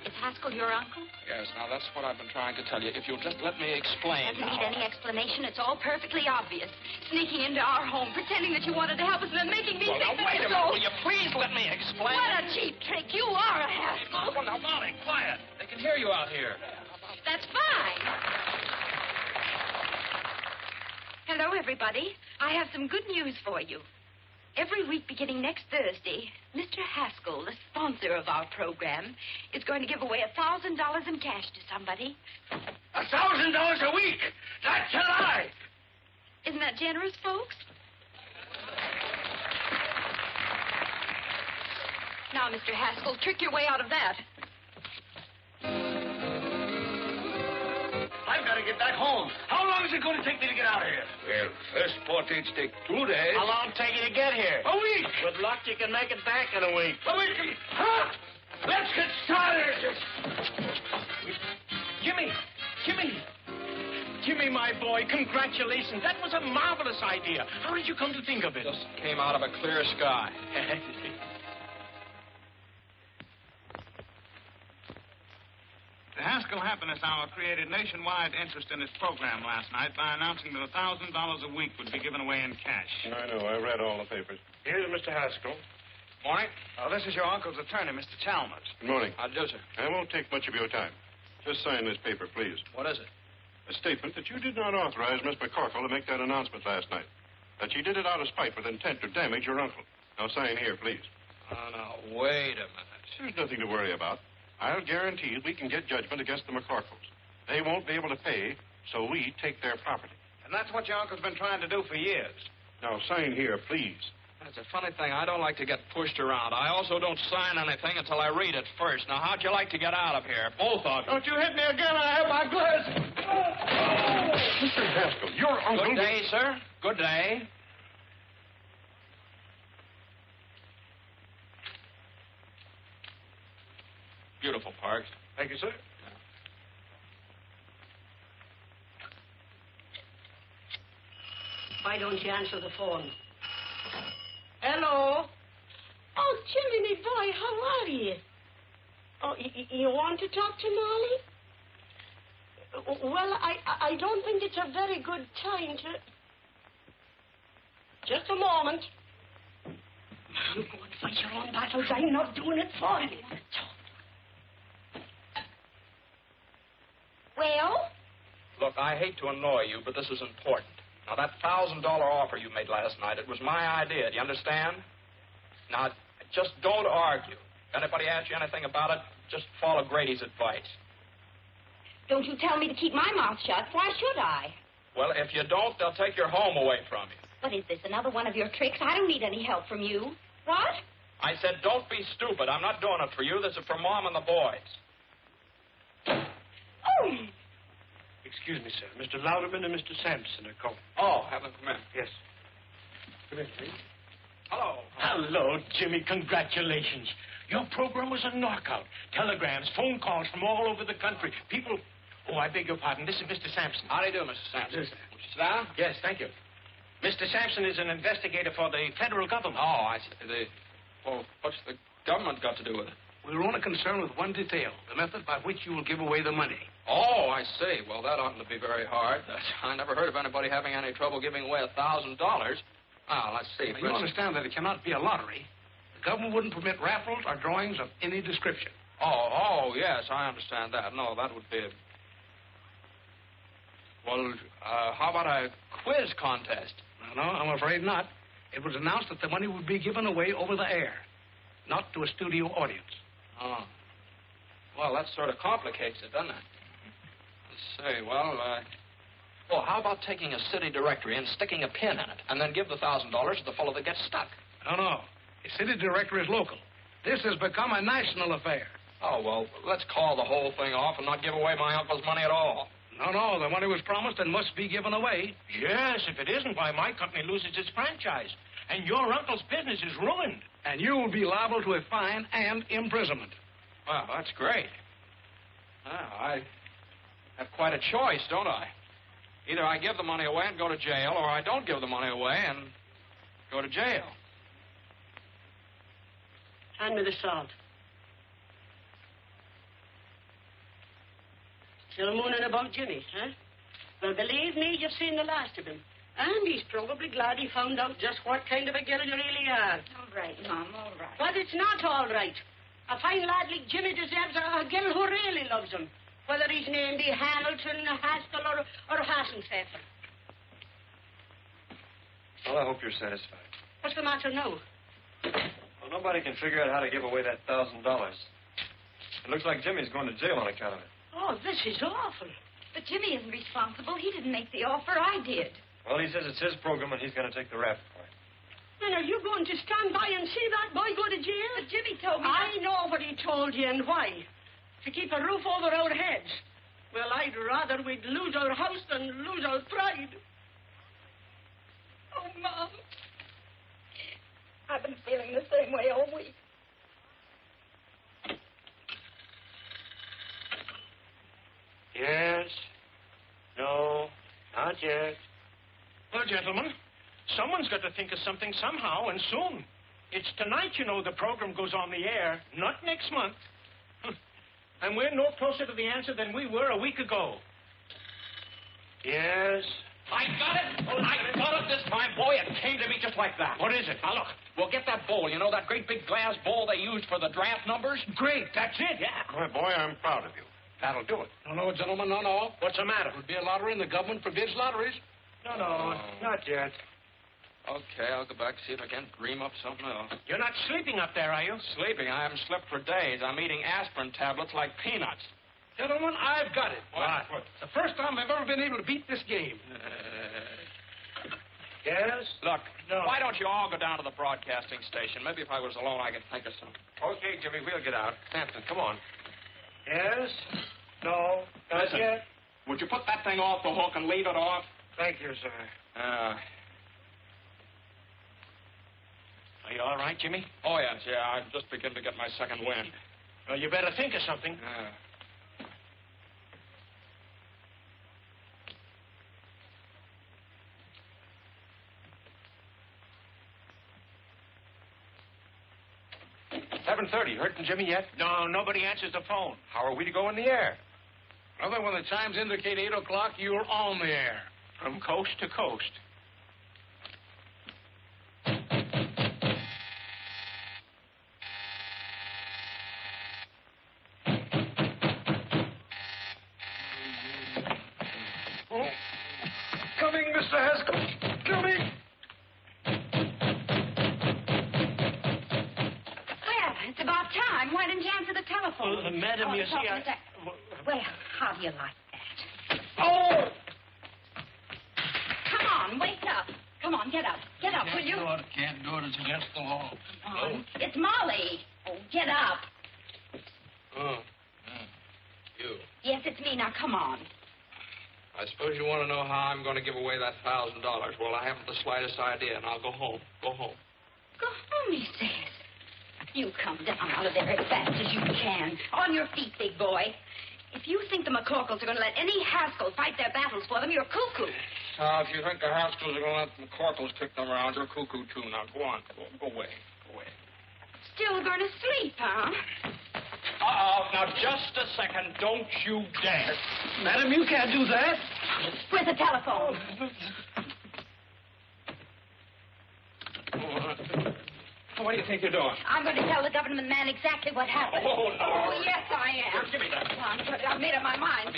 [SPEAKER 2] Is Haskell your uncle?
[SPEAKER 9] Yes, now that's what I've been trying to tell you. If you'll just let me explain.
[SPEAKER 2] Doesn't need any explanation. It's all perfectly obvious. Sneaking into our home, pretending that you wanted to help us, and then making me
[SPEAKER 9] Well,
[SPEAKER 2] think
[SPEAKER 9] now,
[SPEAKER 2] that
[SPEAKER 9] wait a
[SPEAKER 2] you
[SPEAKER 9] minute.
[SPEAKER 2] so...
[SPEAKER 9] Will you please let me explain?
[SPEAKER 2] What a cheap trick. You are a Haskell.
[SPEAKER 9] Well, now, Molly, quiet. They can hear you out here.
[SPEAKER 2] That's fine. Hello, everybody. I have some good news for you. Every week beginning next Thursday, Mr. Haskell, the sponsor of our program, is going to give away $1,000 in cash to somebody.
[SPEAKER 4] $1,000 a week? That's a lie.
[SPEAKER 2] Isn't that generous, folks? Now, Mr. Haskell, trick your way out of that.
[SPEAKER 4] I've got to get back home. How long's
[SPEAKER 14] long's it going to take me to get out of here?
[SPEAKER 4] Well, first portage take 2 days.
[SPEAKER 14] How long take you to get here?
[SPEAKER 4] A week.
[SPEAKER 14] With luck, you can make it back in a week.
[SPEAKER 4] A week. Huh? Let's get started.
[SPEAKER 5] Jimmy, my boy, congratulations. That was a marvelous idea. How did you come to think of it?
[SPEAKER 9] Just came out of a clear sky.
[SPEAKER 16] The Haskell Happiness Hour created nationwide interest in its program last night by announcing that $1,000 a week would be given away in cash.
[SPEAKER 12] I know. I read all the papers. Here's Mr. Haskell.
[SPEAKER 16] Morning. This is your uncle's attorney, Mr. Chalmers.
[SPEAKER 12] Good morning.
[SPEAKER 9] How do, sir?
[SPEAKER 12] I won't take much of your time. Just sign this paper, please.
[SPEAKER 9] What is it?
[SPEAKER 12] A statement that you did not authorize Miss McCorkle to make that announcement last night. That she did it out of spite with intent to damage your uncle. Now sign here, please.
[SPEAKER 9] Oh, now, wait a minute.
[SPEAKER 12] There's nothing to worry about. I'll guarantee we can get judgment against the McCorkles. They won't be able to pay, so we take their property.
[SPEAKER 16] And that's what your uncle's been trying to do for years.
[SPEAKER 12] Now sign here, please.
[SPEAKER 9] That's a funny thing. I don't like to get pushed around. I also don't sign anything until I read it first. Now, how'd you like to get out of here? Both of you.
[SPEAKER 16] Don't you hit me again. I have my glasses.
[SPEAKER 12] Mr. Haskell, your uncle...
[SPEAKER 9] Good day, sir. Good day. Beautiful parks.
[SPEAKER 12] Thank you, sir.
[SPEAKER 3] Why don't you answer the phone? Hello? Oh, Jimmy, me boy, how are you? Oh, you want to talk to Molly? Well, I don't think it's a very good time to... Just a moment. You go and fight your own battles. I'm not doing it for you. Well?
[SPEAKER 9] Look, I hate to annoy you, but this is important. Now, that $1,000 offer you made last night, it was my idea. Do you understand? Now, just don't argue. If anybody asks you anything about it, just follow Grady's advice.
[SPEAKER 2] Don't you tell me to keep my mouth shut. Why should I?
[SPEAKER 9] Well, if you don't, they'll take your home away from you.
[SPEAKER 2] What is this, another one of your tricks? I don't need any help from you. What?
[SPEAKER 9] I said, don't be stupid. I'm not doing it for you. This is for Mom and the boys.
[SPEAKER 2] Oh!
[SPEAKER 14] Excuse me, sir. Mr. Louderman and Mr. Sampson are calling.
[SPEAKER 9] Oh, have them come in.
[SPEAKER 14] Yes. Come in, please.
[SPEAKER 9] Hello.
[SPEAKER 14] Hello, Jimmy. Congratulations. Your program was a knockout. Telegrams, phone calls from all over the country. People... Oh, I beg your pardon. This is Mr. Sampson.
[SPEAKER 9] How do you do, Mr. Sampson?
[SPEAKER 14] Yes.
[SPEAKER 9] Would you sit down?
[SPEAKER 14] Yes, thank you. Mr. Sampson is an investigator for the federal government.
[SPEAKER 9] Oh, I see. Well, what's the government got to do with it?
[SPEAKER 14] We're only concerned with one detail, the method by which you will give away the money.
[SPEAKER 9] Oh, I see. Well, that oughtn't to be very hard. I never heard of anybody having any trouble giving away $1,000. Now, let's see.
[SPEAKER 14] Now, you understand that it cannot be a lottery. The government wouldn't permit raffles or drawings of any description.
[SPEAKER 9] Oh, yes, I understand that. No, that would be... Well, how about a quiz contest?
[SPEAKER 14] No, I'm afraid not. It was announced that the money would be given away over the air, not to a studio audience.
[SPEAKER 9] Oh. Well, that sort of complicates it, doesn't it? Let's see. Well, how about taking a city directory and sticking a pin in it, and then give the $1,000 to the fellow that gets stuck?
[SPEAKER 14] No. The city directory is local. This has become a national affair.
[SPEAKER 9] Oh, well, let's call the whole thing off and not give away my uncle's money at all.
[SPEAKER 14] No, the money was promised and must be given away.
[SPEAKER 17] Yes, if it isn't, why, my company loses its franchise. And your uncle's business is ruined.
[SPEAKER 14] And you will be liable to a fine and imprisonment.
[SPEAKER 9] Well, that's great. I have quite a choice, don't I? Either I give the money away and go to jail, or I don't give the money away and go to jail.
[SPEAKER 3] Hand me the salt. Still mooning about Jimmy, huh? Well, believe me, you've seen the last of him. And he's probably glad he found out just what kind of a girl you really are.
[SPEAKER 2] All right, Mom, all right.
[SPEAKER 3] But it's not all right. A fine lad like Jimmy deserves a girl who really loves him, whether his name be Hamilton, Haskell, or Hassenpfeffer.
[SPEAKER 12] Well, I hope you're satisfied.
[SPEAKER 3] What's the matter now?
[SPEAKER 12] Well, nobody can figure out how to give away that $1,000. It looks like Jimmy's going to jail on account of it.
[SPEAKER 3] Oh, this is awful.
[SPEAKER 2] But Jimmy isn't responsible. He didn't make the offer. I did.
[SPEAKER 12] Well, he says it's his program and he's going to take the rap for it.
[SPEAKER 3] Then are you going to stand by and see that boy go to jail?
[SPEAKER 2] But Jimmy told me...
[SPEAKER 3] I know what he told you and why. To keep a roof over our heads. Well, I'd rather we'd lose our house than lose our pride.
[SPEAKER 2] Oh, Mom. I've been feeling the same way all week.
[SPEAKER 17] Yes. No. Not yet. Well, gentlemen, someone's got to think of something somehow, and soon. It's tonight, you know, the program goes on the air, not next month. And we're no closer to the answer than we were a week ago. Yes.
[SPEAKER 15] I got it. I got it this time, boy. It came to me just like that.
[SPEAKER 17] What is it?
[SPEAKER 15] Now, look. We'll get that bowl. You know, that great big glass bowl they used for the draft numbers?
[SPEAKER 17] Great. That's it, yeah.
[SPEAKER 12] Well, boy, I'm proud of you.
[SPEAKER 15] That'll do it.
[SPEAKER 9] No, gentlemen, no.
[SPEAKER 17] What's the matter?
[SPEAKER 9] It would be a lottery, and the government forbids lotteries.
[SPEAKER 17] No, not yet.
[SPEAKER 9] Okay, I'll go back and see if I can't dream up something else.
[SPEAKER 17] You're not sleeping up there, are you?
[SPEAKER 9] Sleeping? I haven't slept for days. I'm eating aspirin tablets like peanuts.
[SPEAKER 14] Gentlemen, I've got it.
[SPEAKER 17] What?
[SPEAKER 14] It's the first time I've ever been able to beat this game.
[SPEAKER 17] Yes?
[SPEAKER 9] Look,
[SPEAKER 17] No.
[SPEAKER 9] why don't you all go down to the broadcasting station? Maybe if I was alone, I could think of something.
[SPEAKER 6] Okay, Jimmy, we'll get out. Hampton, come on.
[SPEAKER 17] Yes? No, not
[SPEAKER 9] Listen.
[SPEAKER 17] yet.
[SPEAKER 9] Would you put that thing off the hook and leave it off?
[SPEAKER 17] Thank you, sir. Are you all right, Jimmy?
[SPEAKER 9] Oh, yes, yeah. I'm just beginning to get my second wind.
[SPEAKER 17] Well, you better think of something.
[SPEAKER 6] $7:30. Heard from Jimmy yet?
[SPEAKER 17] No, nobody answers the phone.
[SPEAKER 6] How are we to go in the air?
[SPEAKER 14] Brother, when the chimes indicate 8 o'clock, you're on the air.
[SPEAKER 17] From coast to coast.
[SPEAKER 14] Coming, Mr. Haskell. Coming.
[SPEAKER 2] Well, it's about time. Why didn't you answer the telephone?
[SPEAKER 17] Madam, you
[SPEAKER 2] it's
[SPEAKER 17] see,
[SPEAKER 2] talking
[SPEAKER 17] I...
[SPEAKER 2] to Zach. Well, how do you like that?
[SPEAKER 17] Oh!
[SPEAKER 2] Come on, wake up. Come on, get up. Get up, will you?
[SPEAKER 13] Can't do it. It's against the law.
[SPEAKER 2] Come on. It's Molly. Oh, get up.
[SPEAKER 9] You.
[SPEAKER 2] Yes, it's me. Now, come on.
[SPEAKER 9] I suppose you want to know how I'm going to give away that $1,000. Well, I haven't the slightest idea, and I'll go home. Go home.
[SPEAKER 2] Go home, he says. You come down out of there as fast as you can. On your feet, big boy. If you think the McCorkles are going to let any Haskell fight their battles for them, you're cuckoo.
[SPEAKER 9] If you think the Haskells are going to let the McCorkles kick them around, you're cuckoo, too. Now, go on. Go away. Go away.
[SPEAKER 2] Still going to sleep, huh?
[SPEAKER 15] Now, just a second. Don't you dare.
[SPEAKER 14] Madam, you can't do that.
[SPEAKER 2] Where's the telephone?
[SPEAKER 9] What do you think you're doing?
[SPEAKER 2] I'm going to tell the government man exactly what happened.
[SPEAKER 9] Oh, no.
[SPEAKER 2] Oh, yes, I am.
[SPEAKER 9] Give me that.
[SPEAKER 2] I've made up my mind.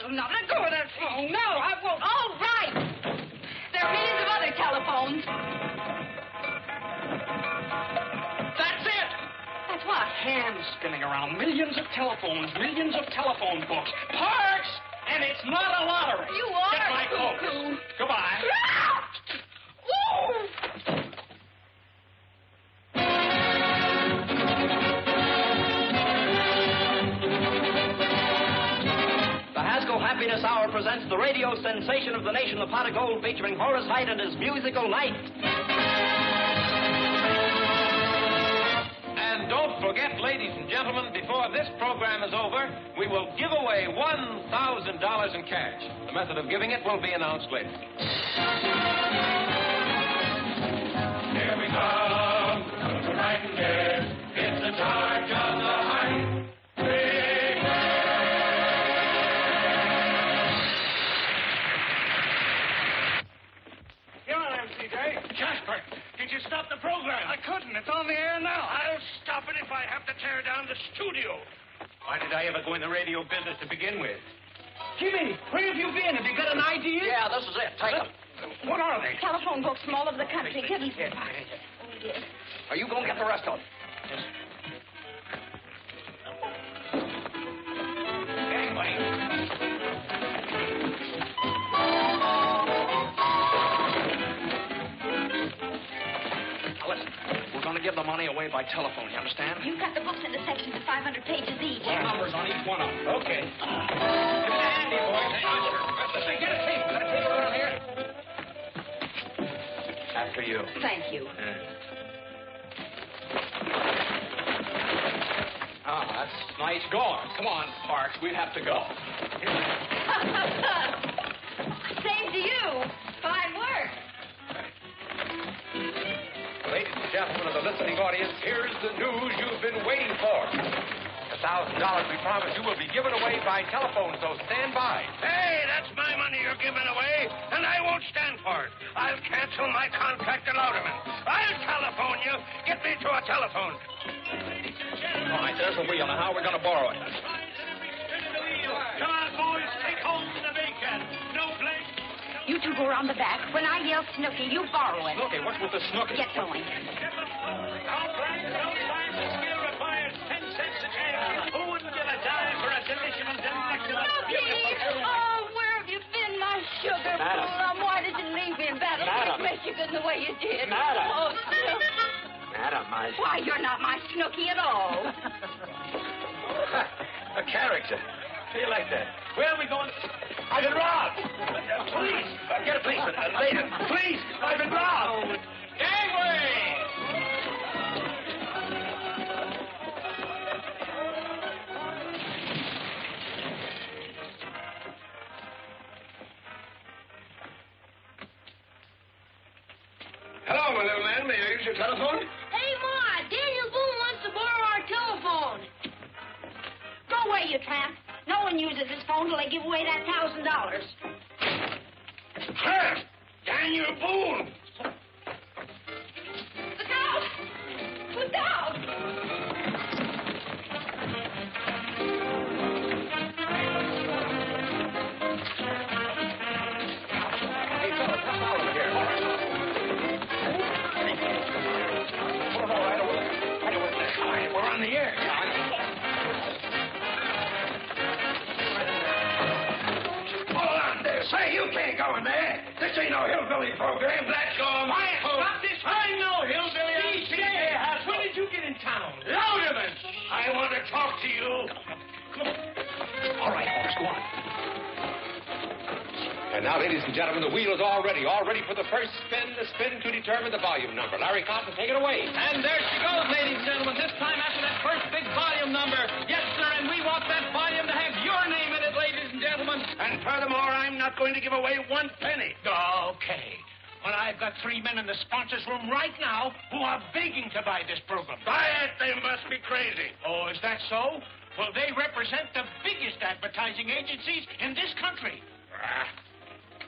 [SPEAKER 2] No, let go of that phone. No, I won't. All right. There are millions of other telephones.
[SPEAKER 15] That's it.
[SPEAKER 2] That's what?
[SPEAKER 15] Hands spinning around. Millions of telephones. Millions of telephone books. Parts! And it's not a lottery.
[SPEAKER 2] You are
[SPEAKER 15] Get my coat.
[SPEAKER 2] cuckoo.
[SPEAKER 15] Goodbye.
[SPEAKER 2] Ooh.
[SPEAKER 18] Happiness Hour presents the radio sensation of the nation, the Pot of Gold, featuring Horace Heidt and his musical night.
[SPEAKER 6] And don't forget, ladies and gentlemen, before this program is over, we will give away $1,000 in cash. The method of giving it will be announced later.
[SPEAKER 7] Here we come, the Nightingale. It's the charge of the Height.
[SPEAKER 17] Jasper, did you stop the program?
[SPEAKER 14] I couldn't. It's on the air now. I'll stop it if I have to tear down the studio.
[SPEAKER 17] Why did I ever go in the radio business to begin with?
[SPEAKER 14] Jimmy, where have you been? Have you got an idea?
[SPEAKER 18] Yeah, this is it. Take them.
[SPEAKER 14] What are they?
[SPEAKER 2] Telephone books from all over the country. Give them.
[SPEAKER 18] Are you going to get the rest of them? We're going to give the
[SPEAKER 9] the money away by telephone, you understand?
[SPEAKER 2] You've got the books in the sections of 500 pages each.
[SPEAKER 9] What numbers on each one of them?
[SPEAKER 14] Okay. Give me a handy, boys. Hey, Oscar. Listen, get a tape. Got a tape around here?
[SPEAKER 9] After you.
[SPEAKER 2] Thank you.
[SPEAKER 9] Oh, that's nice going. Come on, Parks. We have to go.
[SPEAKER 2] Same to you. Fine work.
[SPEAKER 6] Ladies and gentlemen of the listening audience, here's the news you've been waiting for. The $1,000 we promised you will be given away by telephone, so stand by.
[SPEAKER 4] Hey, that's my money you're giving away, and I won't stand for it. I'll cancel my contract to Louderman. I'll telephone you. Get me to a telephone.
[SPEAKER 9] All right, there's the wheel. Now, how are we going to borrow it?
[SPEAKER 17] Come on, boys, take home the bacon. No blame.
[SPEAKER 2] You two go around the back. When I yell Snooky, you borrow it.
[SPEAKER 9] Snooky? What's with the Snooky?
[SPEAKER 2] Get going.
[SPEAKER 17] All right, no science and skill required. 10 cents a jam. Who wouldn't give a dime for a delicious and delectable, beautiful...
[SPEAKER 2] Oh, where have you been, my sugar
[SPEAKER 9] Madam.
[SPEAKER 2] plum? Why did you leave me in Battle
[SPEAKER 9] Madam.
[SPEAKER 2] Creek, Michigan, the way you did?
[SPEAKER 9] Madam.
[SPEAKER 2] Oh, Snooky.
[SPEAKER 9] Madam,
[SPEAKER 2] Why, you're not my Snooky at all.
[SPEAKER 9] A character. How do you like that?
[SPEAKER 14] Where are we going? I've been robbed. Please, get a policeman. Later. Please, I've been robbed. Gangway!
[SPEAKER 4] Hello, my little man. May I use your telephone?
[SPEAKER 3] Hey, Ma, Daniel Boone wants to borrow our telephone.
[SPEAKER 2] Go away, you tramp. No one uses his phone till they give away that $1,000.
[SPEAKER 4] Huh? Daniel Boone.
[SPEAKER 2] Look out! Look out!
[SPEAKER 6] Hey, fellas, come on over here. All right. Put 'em all right over there. Right over there. All right, we're on the air.
[SPEAKER 4] Hold on there. Say, you can't go in there. This ain't no hillbilly program. Let's go.
[SPEAKER 17] Stop this. I know, hillbilly. DJ, when did you get in town?
[SPEAKER 4] Louderman, I want to talk to you.
[SPEAKER 6] All right, Horace, go on. And now, ladies and gentlemen, the wheel is all ready for the first spin, the spin to determine the volume number. Larry Cotton, take it away.
[SPEAKER 15] And there she goes, ladies and gentlemen, this time after that first big volume number. Yes, sir, and we want that volume to have your name in it, ladies and gentlemen.
[SPEAKER 4] And furthermore, I'm not going to give away 1 penny.
[SPEAKER 17] Okay. Well, I've got 3 men in the sponsors' room right now who are begging to buy this program.
[SPEAKER 4] Buy it? They must be crazy.
[SPEAKER 17] Oh, is that so? Well, they represent the biggest advertising agencies in this country.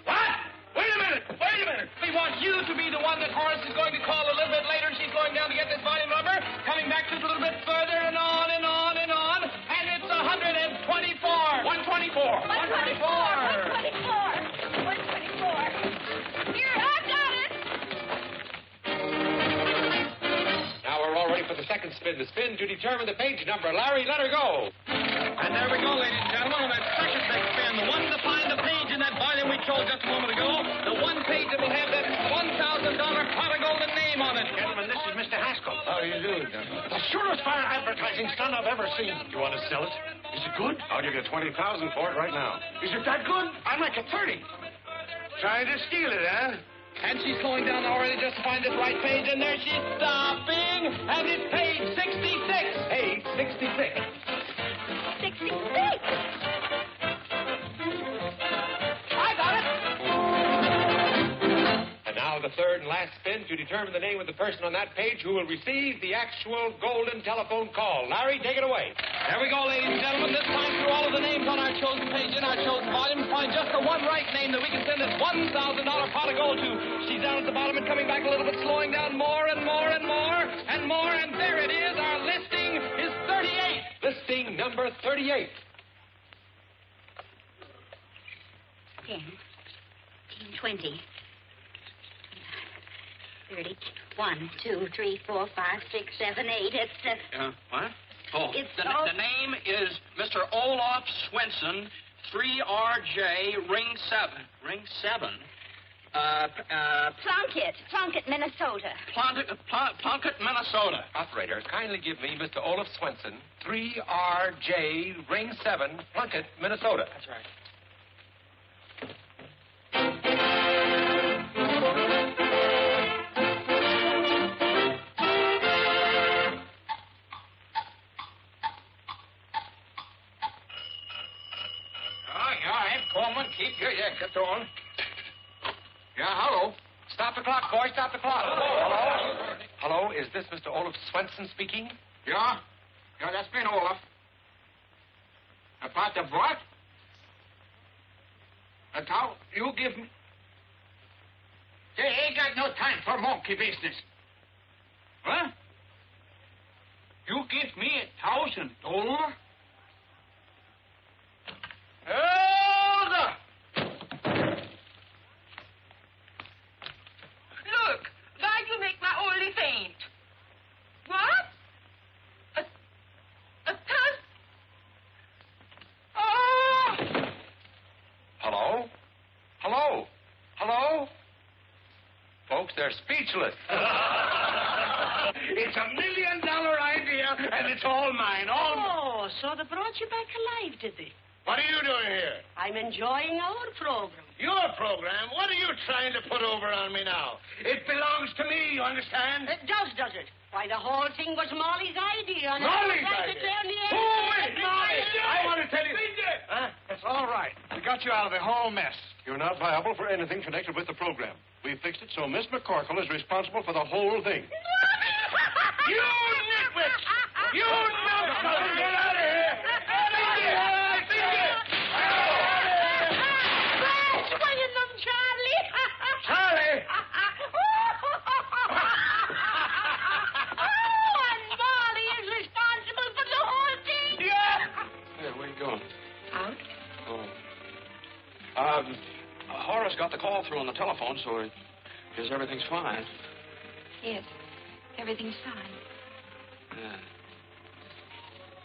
[SPEAKER 4] What? Wait a minute.
[SPEAKER 15] We want you to be the one that Horace is going to call a little bit later. She's going down to get this volume number, coming back just a little bit further and on and on and on. And it's 124. 124.
[SPEAKER 2] 124. Here, I've got it.
[SPEAKER 6] Now we're all ready for the second spin, the spin to determine the page number. Larry, let her go.
[SPEAKER 15] And there we go, ladies and gentlemen, on that second big spin. The one to find the page in that volume we showed just a moment ago. The one page that will have that $1,000 pot of golden name on it.
[SPEAKER 17] Gentlemen, this is Mr. Haskell.
[SPEAKER 12] How do you do, gentlemen?
[SPEAKER 17] The surest fire advertising stunt I've ever seen.
[SPEAKER 12] You want to sell it?
[SPEAKER 17] Is it good?
[SPEAKER 12] I'll give you $20,000 for it right now.
[SPEAKER 17] Is it that good? I'd like a 30.
[SPEAKER 4] Trying to steal it, huh?
[SPEAKER 15] And she's slowing down already just to find this right page, and there she's stopping. And it's page 66.
[SPEAKER 6] Page 66.
[SPEAKER 2] 66.
[SPEAKER 15] I got it.
[SPEAKER 6] And now the third and last spin to determine the name of the person on that page who will receive the actual golden telephone call. Larry, take it away.
[SPEAKER 15] There we go, ladies and gentlemen. This time through all of the names on our chosen page in our chosen volume, find just the one right name that we can send this $1,000 pot of gold to. She's down at the bottom and coming back a little bit, slowing down more and more and more and more, and there it is. Our listing is 38.
[SPEAKER 6] Listing number 38.
[SPEAKER 2] 10, 20, 30, 1, 2, 3, 4, 5, 6, 7, 8. It's
[SPEAKER 9] What? Oh,
[SPEAKER 2] It's
[SPEAKER 9] the
[SPEAKER 2] all-
[SPEAKER 9] name is Mr. Olaf Swenson, 3RJ, Ring 7. Ring 7?
[SPEAKER 2] Plunkett, Minnesota.
[SPEAKER 16] Plunkett, Minnesota.
[SPEAKER 6] Operator, kindly give me Mr. Olaf Swenson, 3RJ, Ring 7, Plunkett, Minnesota.
[SPEAKER 16] That's right.
[SPEAKER 6] Get on. Yeah, hello. Stop the clock, boy. Stop the clock. Hello? Hello, is this Mr. Olaf Swenson speaking?
[SPEAKER 16] Yeah? Yeah, that's me, Olaf. About the what? That's how you give me... They ain't got no time for monkey business. Huh? You give me $1,000? Hold up!
[SPEAKER 10] Look, why'd you make my only faint? What? A tusk? Oh!
[SPEAKER 6] Hello? Hello? Hello? Folks, they're speechless.
[SPEAKER 17] It's $1 million idea, and it's all mine. All
[SPEAKER 3] Oh, so they brought you back alive, did they?
[SPEAKER 17] What are you doing here?
[SPEAKER 3] I'm enjoying our program.
[SPEAKER 17] Your program? What are you trying to put over on me now? It belongs to me, you understand?
[SPEAKER 3] It does it? Why, the whole thing was Molly's idea. And
[SPEAKER 17] Molly's
[SPEAKER 3] I
[SPEAKER 17] idea?
[SPEAKER 3] To turn the
[SPEAKER 17] Who is Molly? I want to tell you.
[SPEAKER 5] Huh? It's all right. We got you out of the whole mess.
[SPEAKER 12] You're not liable for anything connected with the program. We fixed it so Miss McCorkle is responsible for the whole thing.
[SPEAKER 17] You nitwits! You numbskulls! Get out of here! Out of here!
[SPEAKER 3] Swinging them, Charlie.
[SPEAKER 17] Charlie!
[SPEAKER 3] And Molly is responsible for the whole thing.
[SPEAKER 17] Yeah!
[SPEAKER 9] Hey, where you going?
[SPEAKER 2] Out?
[SPEAKER 9] Oh. Horace got the call through on the telephone, so I guess everything's fine.
[SPEAKER 2] Yes, everything's fine.
[SPEAKER 9] Yeah.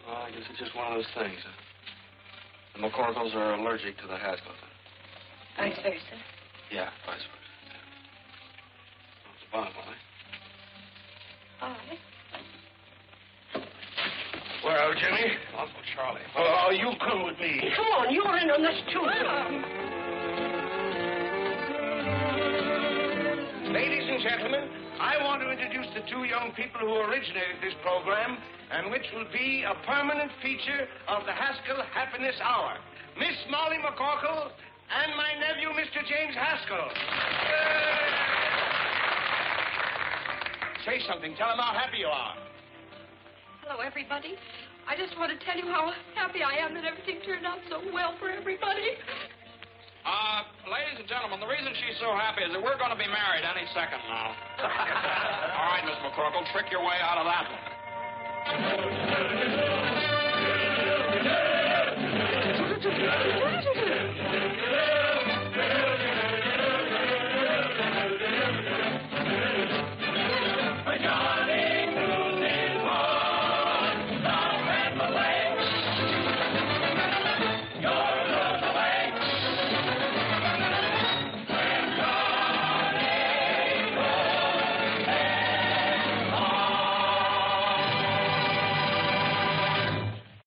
[SPEAKER 9] Well, I guess it's just one of those things. The McCorkles are allergic to the Haskells.
[SPEAKER 2] Vice versa.
[SPEAKER 9] Yeah, vice versa. Yeah. Well, Molly.
[SPEAKER 2] All right.
[SPEAKER 17] Well, Jimmy?
[SPEAKER 9] Uncle Charlie.
[SPEAKER 17] Oh, you come with me.
[SPEAKER 3] Come on, you're in on this too.
[SPEAKER 17] Ladies and gentlemen, I want to introduce the two young people who originated this program and which will be a permanent feature of the Haskell Happiness Hour. Miss Molly McCorkle and my nephew, Mr. James Haskell. Say something. Tell them how happy you are.
[SPEAKER 2] Hello, everybody. I just want to tell you how happy I am that everything turned out so well for everybody.
[SPEAKER 16] Ladies and gentlemen, the reason she's so happy is that we're going to be married any second now. All right, Miss McCorkle, trick your way out of that one.